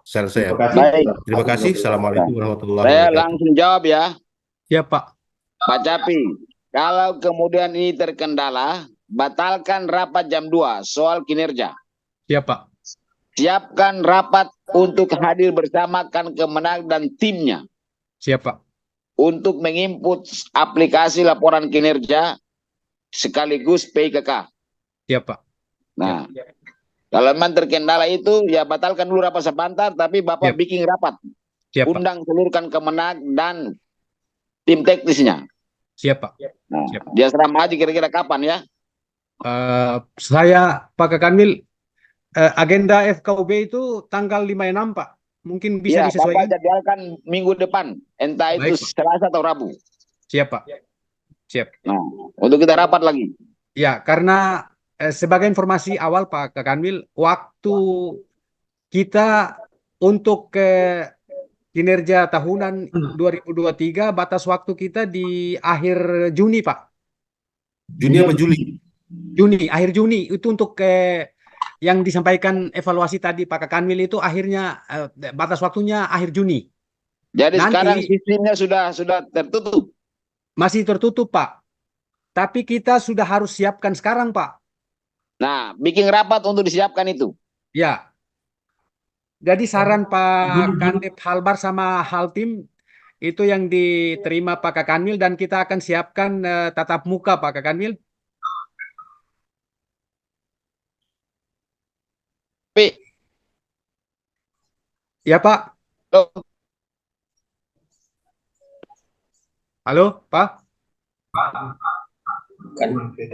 Saya.
Baik.
Terima kasih. Assalamualaikum warahmatullahi
Saya
wabarakatuh.
langsung jawab ya.
Ya Pak.
Pak Capi, kalau kemudian ini terkendala, batalkan rapat jam 2 soal kinerja.
Ya Pak.
Siapkan rapat untuk hadir bersama Kemenak dan timnya.
Siap Pak.
Untuk menginput aplikasi laporan kinerja sekaligus PIKK.
Siap Pak.
Nah, kalau memang terkendala itu ya batalkan dulu rapat sebentar, tapi Bapak bikin rapat.
Siap, Pak.
Undang seluruh Kemenak dan tim teknisnya.
Siap Pak.
Nah, dia serama aja kira-kira kapan ya?
Saya Pak Kanwil, agenda FKUB itu tanggal 5-6 Pak. Mungkin bisa disesuaikan.
Bapak jadwalkan minggu depan, entah itu
Baik,
Selasa atau Rabu.
Siap Pak. Siap.
Nah, untuk kita rapat lagi.
Ya, karena sebagai informasi awal Pak Kanwil, waktu kita untuk kinerja tahunan 2023, batas waktu kita di akhir Juni Pak.
Juni apa Juli?
Juni, akhir Juni itu untuk yang disampaikan evaluasi tadi Pak Kanwil itu akhirnya batas waktunya akhir Juni.
Jadi
Nanti,
sekarang sistemnya sudah tertutup.
Masih tertutup Pak. Tapi kita sudah harus siapkan sekarang Pak.
Nah, bikin rapat untuk disiapkan itu.
Ya. Jadi saran Pak Kandep Halbar sama Haltim itu yang diterima Pak Kanwil dan kita akan siapkan tatap muka Pak Kanwil. Ya Pak. Halo Pak.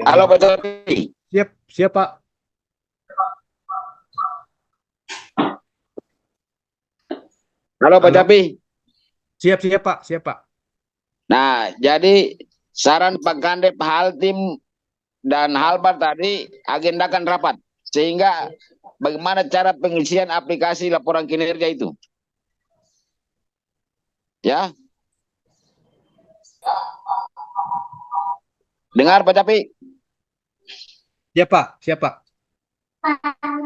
Halo Pak Capi.
Siap Pak.
Halo Pak Capi.
Siap Pak. Siap Pak.
Nah, jadi saran Pak Kandep Haltim dan Halbar tadi agendakan rapat. Sehingga bagaimana cara pengisian aplikasi laporan kinerja itu. Ya. Dengar Pak Capi?
Ya Pak, siap Pak.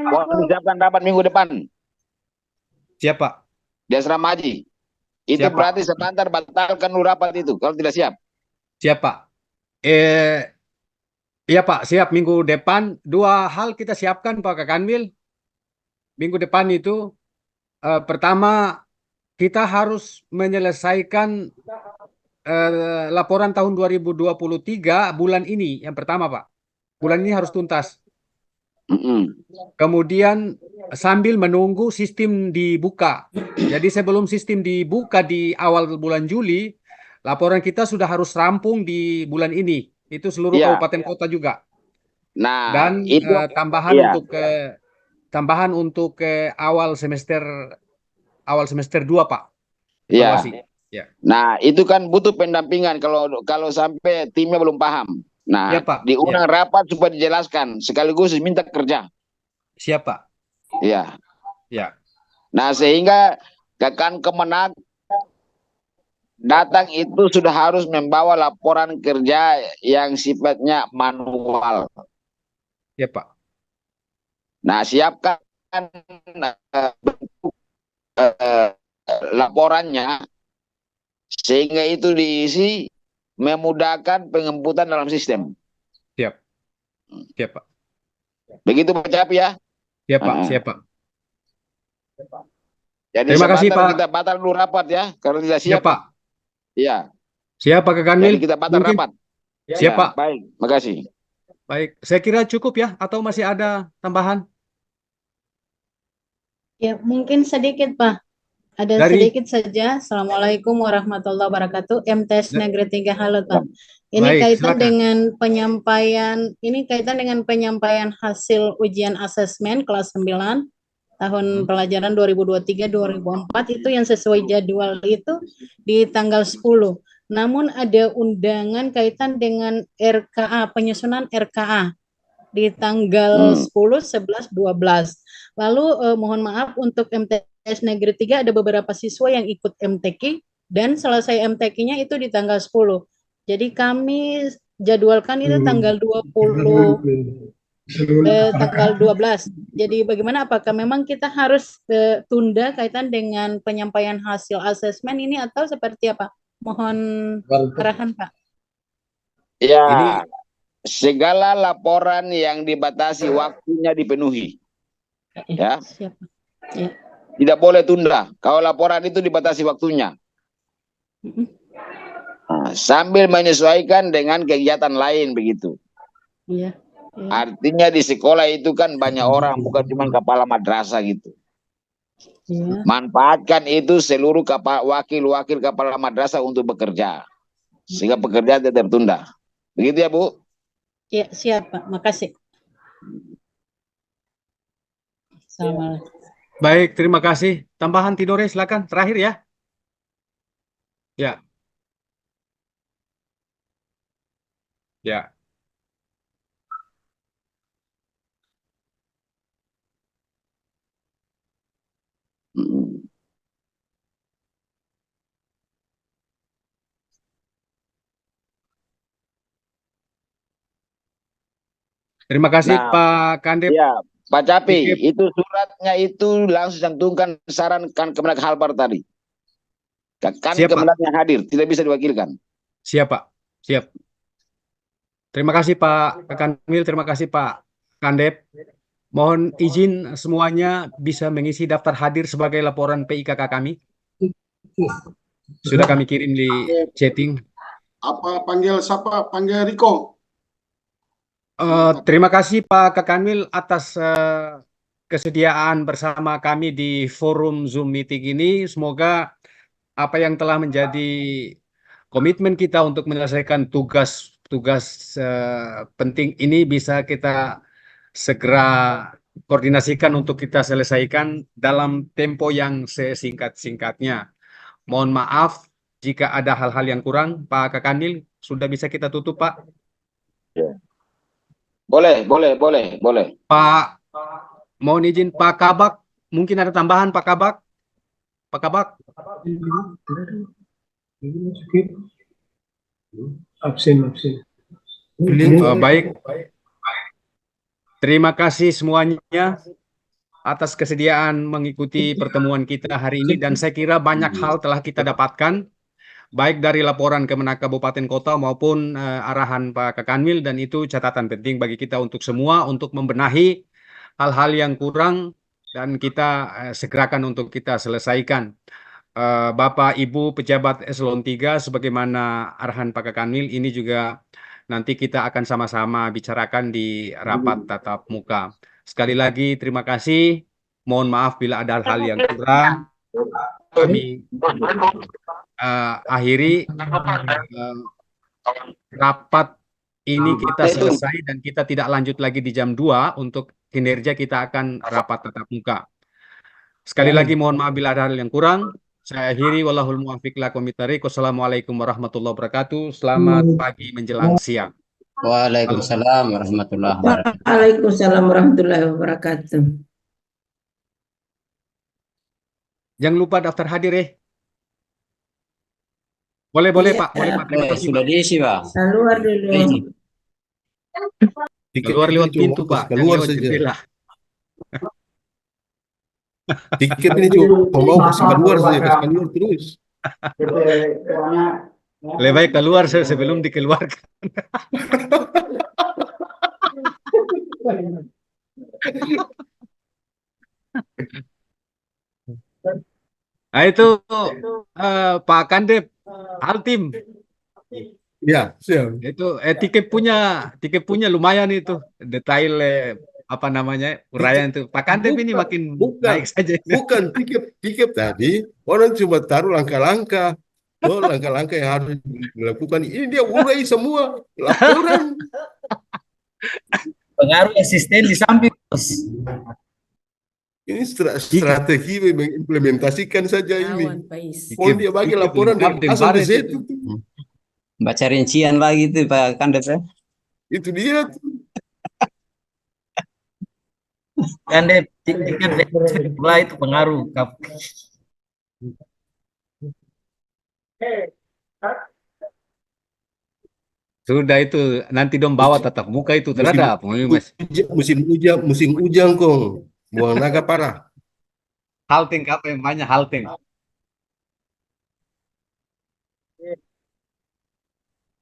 Mohon disiapkan rapat minggu depan.
Siap Pak.
Di Asrama Haji. Itu
Siap,
berarti sebentar batalkan dulu rapat itu kalau tidak siap.
Siap Pak. Iya Pak, siap minggu depan. Dua hal kita siapkan Pak Kanwil. Minggu depan itu pertama kita harus menyelesaikan laporan tahun 2023 bulan ini yang pertama Pak. Bulan ini harus tuntas. Kemudian sambil menunggu sistem dibuka. Jadi sebelum sistem dibuka di awal bulan Juli, laporan kita sudah harus rampung di bulan ini. Itu seluruh kabupaten kota juga.
Nah,
dan
itu
tambahan untuk awal semester 2 Pak.
Iya.
Evaluasi. Ya.
Nah, itu kan butuh pendampingan kalau sampai timnya belum paham. Nah,
Ya, Pak.
diundang rapat supaya dijelaskan, sekaligus minta kerja.
Siap, Pak.
Ya.
Ya.
Nah, sehingga Kakan Kemenak datang itu sudah harus membawa laporan kerja yang sifatnya manual.
Ya, Pak.
Nah, siapkan laporannya sehingga itu diisi memudahkan pengembutan dalam sistem.
Siap. Siap, Pak.
Begitu Pak Capi ya?
Siap, Pak. Siap, Pak.
Jadi
Terima kasih,
sebentar
Pak.
kita batal dulu rapat ya, kalau tidak siap.
Siap, Pak.
Iya.
Siap, Pak Kakanwil.
Jadi kita batal
Mungkin.
rapat.
Siap,
Ya,
Pak.
baik, makasih.
Baik, saya kira cukup ya, atau masih ada tambahan?
Ya, mungkin sedikit, Pak. Ada sedikit saja. Assalamualaikum warahmatullahi wabarakatuh. MTS Negeri 3, halo, Pak. Ini
Baik,
kaitan
silakan.
dengan penyampaian hasil ujian asesmen kelas 9 tahun pelajaran 2023-2024 itu yang sesuai jadwal itu di tanggal 10. Namun ada undangan kaitan dengan RKA, penyusunan RKA di tanggal 10, 11, 12. Lalu mohon maaf untuk MTS Negeri 3 ada beberapa siswa yang ikut MTQ dan selesai MTQ-nya itu di tanggal 10. Jadi kami jadwalkan itu tanggal 12. Jadi bagaimana, apakah memang kita harus tunda kaitan dengan penyampaian hasil asesmen ini atau seperti apa? Mohon arahan, Pak.
Ya, segala laporan yang dibatasi waktunya dipenuhi. Ya.
Siap. Ya.
Tidak boleh tunda. Kalau laporan itu dibatasi waktunya. Nah, sambil menyesuaikan dengan kegiatan lain begitu.
Iya.
Artinya di sekolah itu kan banyak orang, bukan cuma kepala madrasah gitu.
Ya.
Manfaatkan itu seluruh wakil-wakil kepala madrasah untuk bekerja. Sehingga pekerjaan tidak tertunda. Begitu ya, Bu?
Ya, siap, Pak. Makasih. Assalamualaikum.
Baik, terima kasih. Tambahan Tidore, silakan. Terakhir ya. Ya. Ya. Terima kasih Pak Kandep.
Ya, Pak Capi, itu suratnya itu langsung cantumkan saran kan Kemenak Halbar tadi. Kan Kemenak yang hadir, tidak bisa diwakilkan.
Siap, Pak. Siap. Terima kasih Pak Kanwil, terima kasih Pak Kandep. Mohon izin semuanya bisa mengisi daftar hadir sebagai laporan PIKK kami. Sudah kami kirim di chatting.
Apa panggil siapa? Panggil Riko.
Terima kasih Pak Kakanwil atas kesediaan bersama kami di forum Zoom meeting ini. Semoga apa yang telah menjadi komitmen kita untuk menyelesaikan tugas penting ini bisa kita segera koordinasikan untuk kita selesaikan dalam tempo yang sesingkat-singkatnya. Mohon maaf jika ada hal-hal yang kurang, Pak Kakanwil. Sudah bisa kita tutup, Pak?
Boleh.
Pak, mohon izin Pak Kabak, mungkin ada tambahan Pak Kabak? Pak Kabak?
Absen.
Baik. Terima kasih semuanya atas kesediaan mengikuti pertemuan kita hari ini dan saya kira banyak hal telah kita dapatkan baik dari laporan Kemenak Kabupaten Kota maupun arahan Pak Kakanwil, dan itu catatan penting bagi kita untuk semua untuk membenahi hal-hal yang kurang dan kita segerakan untuk kita selesaikan. Bapak Ibu pejabat eselon 3 sebagaimana arahan Pak Kakanwil ini juga nanti kita akan sama-sama bicarakan di rapat tatap muka. Sekali lagi terima kasih. Mohon maaf bila ada hal-hal yang kurang. Kami akhiri rapat ini kita selesai dan kita tidak lanjut lagi di jam 2 untuk kinerja, kita akan rapat tatap muka. Sekali lagi mohon maaf bila ada hal yang kurang. Saya akhiri wallahul muwaffiq lakum bithariq. Wassalamualaikum warahmatullahi wabarakatuh. Selamat pagi menjelang siang.
Waalaikumsalam warahmatullahi wabarakatuh.
Waalaikumsalam warahmatullahi wabarakatuh.
Jangan lupa daftar hadir ya. Boleh
Iya,
Pak. Boleh Pak. Terima kasih
Sudah
Pak.
diisi, Pak.
keluar dulu.
Keluar lewat pintu Pak. Jangan
keluar
lewat
saja.
jendela.
Tiket ini cuma mau kasih keluar saja, kasih keluar terus.
Lebih baik keluar sebelum dikeluarkan. Nah itu Pak Kandep, Altim.
Ya, siap.
Itu tiket punya lumayan itu detail apa namanya uraian itu. Pak Kandep ini makin naik saja.
Bukan tiket tadi orang cuma taruh langkah-langkah. Oh, langkah-langkah yang harus dilakukan. Ini dia urai semua laporan.
Pengaruh asisten di samping, Bos.
Ini strategi mengimplementasikan saja ini. Oh, dia bagi laporan dari asal di situ.
Baca rincian lagi tuh Pak Kandep ya.
Itu dia.
Kandep tiket sebelah itu pengaruh.
Sudah itu nanti dong bawa tatap muka itu terhadap Mas.
Musim hujan kong. Buang naga parah.
Halting apa yang banyak halting.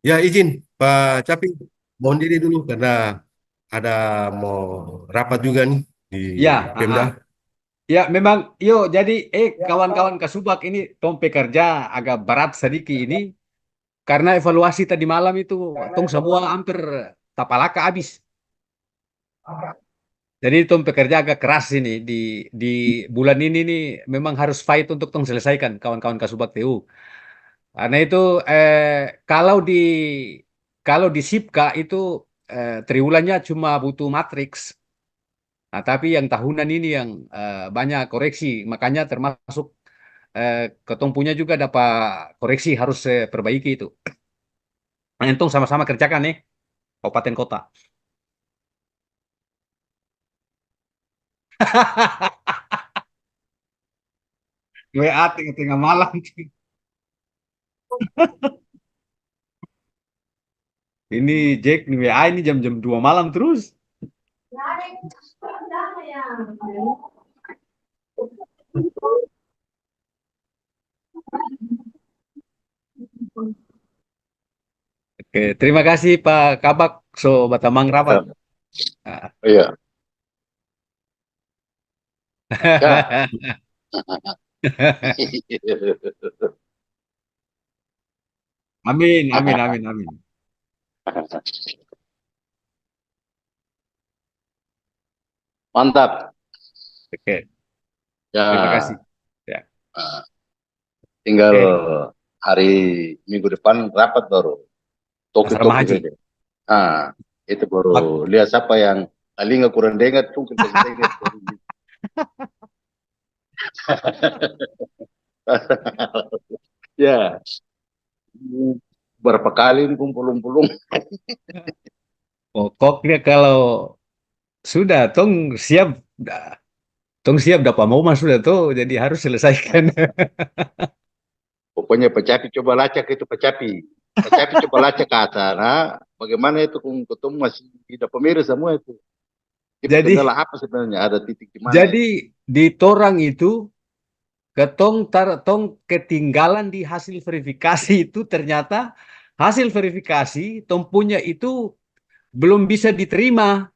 Ya izin Pak Caping, mohon diri dulu karena ada mau rapat juga nih di Pemda.
Ya memang, jadi kawan-kawan Kasubag ini tong pekerja agak berat sedikit ini karena evaluasi tadi malam itu tong semua hampir tapalaka habis. Jadi tong pekerja agak keras ini di bulan ini nih memang harus fight untuk tong selesaikan kawan-kawan Kasubag TU. Karena itu kalau di SIPKA itu triwulannya cuma butuh matriks. Nah, tapi yang tahunan ini yang banyak koreksi, makanya termasuk ketong punya juga dapat koreksi harus perbaiki itu. Nah, entong sama-sama kerjakan nih, kabupaten kota. WA tengah-tengah malam. Ini Jack nih WA ini jam-jam 2 malam terus. Oke, terima kasih Pak Kabak so batamang rapat.
Iya.
Amin.
Mantap.
Oke.
Ya.
Terima kasih. Ya.
Tinggal hari Minggu depan rapat baru.
Asrama haji.
Itu baru lihat siapa yang alinga kurang dengar tuh kita dengar. Ya. Berapa kali ini kumpul-kumpul.
Pokoknya kalau sudah tong siap dapat mau mas sudah tuh jadi harus selesaikan.
Pokoknya Pecapi coba lacak itu Pecapi coba lacak ke atas. Nah, bagaimana itu ketemu masih tidak pemirsa semua itu.
Jadi
kendala apa sebenarnya? Ada titik di mana?
Jadi di torang itu tong ketinggalan di hasil verifikasi itu ternyata hasil verifikasi tong punya itu belum bisa diterima.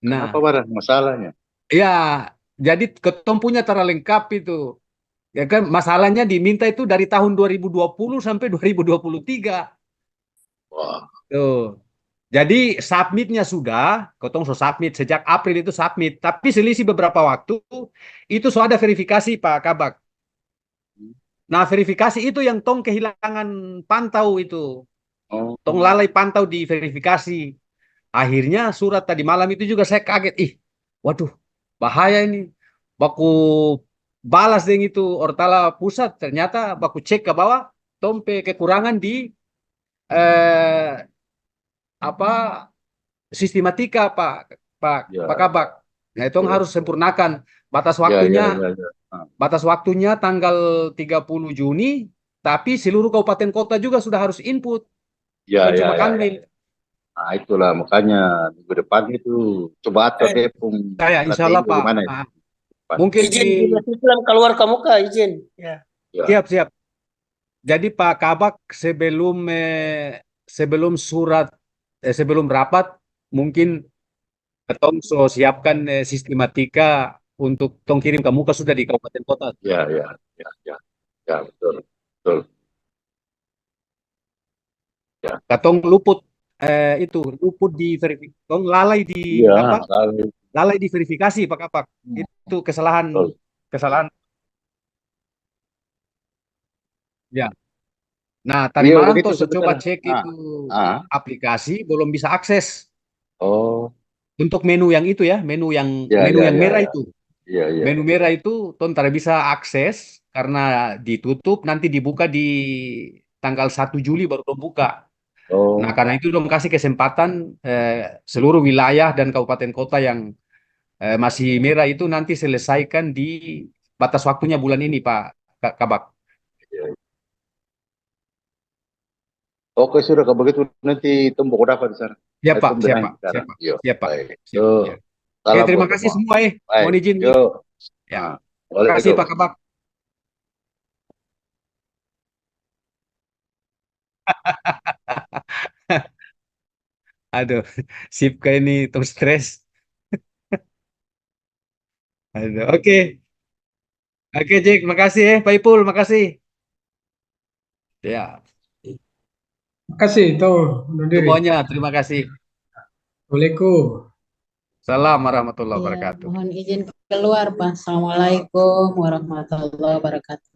Nah,
apa masalahnya?
Ya, jadi ketong punya tara lengkap itu. Ya kan masalahnya diminta itu dari tahun 2020 sampai 2023.
Wah.
Tuh. Jadi submitnya sudah, ketong so submit sejak April itu submit, tapi selisih beberapa waktu itu so ada verifikasi Pak Kabak. Nah, verifikasi itu yang tong kehilangan pantau itu. Tong lalai pantau di verifikasi. Akhirnya surat tadi malam itu juga saya kaget. Waduh, bahaya ini. Baku balas dengan itu Ortala pusat, ternyata baku cek ke bawah, tompe kekurangan di apa sistematika Pak
Ya,
Kabak. Nah, itu
ya,
harus sempurnakan batas
ya, ya,
waktunya.
ya, ya. Ah,
Batas waktunya tanggal 30 Juni, tapi seluruh kabupaten kota juga sudah harus input,
ya,
bukan
ya,
cuma
ya.
Kanwil.
Nah, itulah makanya minggu depan itu coba atur deh
Saya insya Allah
strategi
Pak.
gimana
Ah,
itu.
mungkin
Izin juga Islam keluar ke muka izin. Ya.
Ya.
siap. Jadi Pak Kabak sebelum sebelum rapat mungkin tong so siapkan sistematika untuk tong kirim ke muka sudah di kabupaten kota.
Ya, ya, ya, ya, ya, betul, betul. Ya.
Katong luput di verifikasi, tong lalai di
Iya,
apa?
lalu,
Lalai di verifikasi Pak Kabak. Itu kesalahan
betul.
ya. Nah,
Iya,
Tarimanto
begitu
coba
sebenarnya.
cek itu
Ah,
aplikasi belum bisa akses
oh,
untuk menu yang itu ya, menu yang
ya, ya, ya,
merah
ya,
itu.
ya, ya.
Menu merah itu ton tidak bisa akses karena ditutup, nanti dibuka di tanggal 1 Juli baru dong buka. Nah,
Oh,
karena itu dong kasih kesempatan seluruh wilayah dan kabupaten kota yang masih merah itu nanti selesaikan di batas waktunya bulan ini Pak Kabak.
ya. Oke, sudah kalau begitu nanti tembok dapat di sana.
Ya
Saya
Pak,
tunggu
siap
dengan
Pak,
sekarang.
siap Pak,
Yo,
siap Pak,
baik.
siap.
Yo,
Ya. Oke,
salam
terima
buat
kasih
semua.
semua
Baik.
mohon izin.
Yo.
Ya.
Ah,
Terima kasih Pak
Waalaikumsalam.
Kabak. Aduh, Sipka ini tuh stres. Aduh, oke. Oke, Jack, makasih Pak Ipul, makasih. Ya,
Makasih tuh undur diri.
semuanya terima kasih.
Assalamualaikum.
Salam warahmatullahi
Ya,
wabarakatuh.
mohon izin keluar, Pak. Assalamualaikum warahmatullahi wabarakatuh.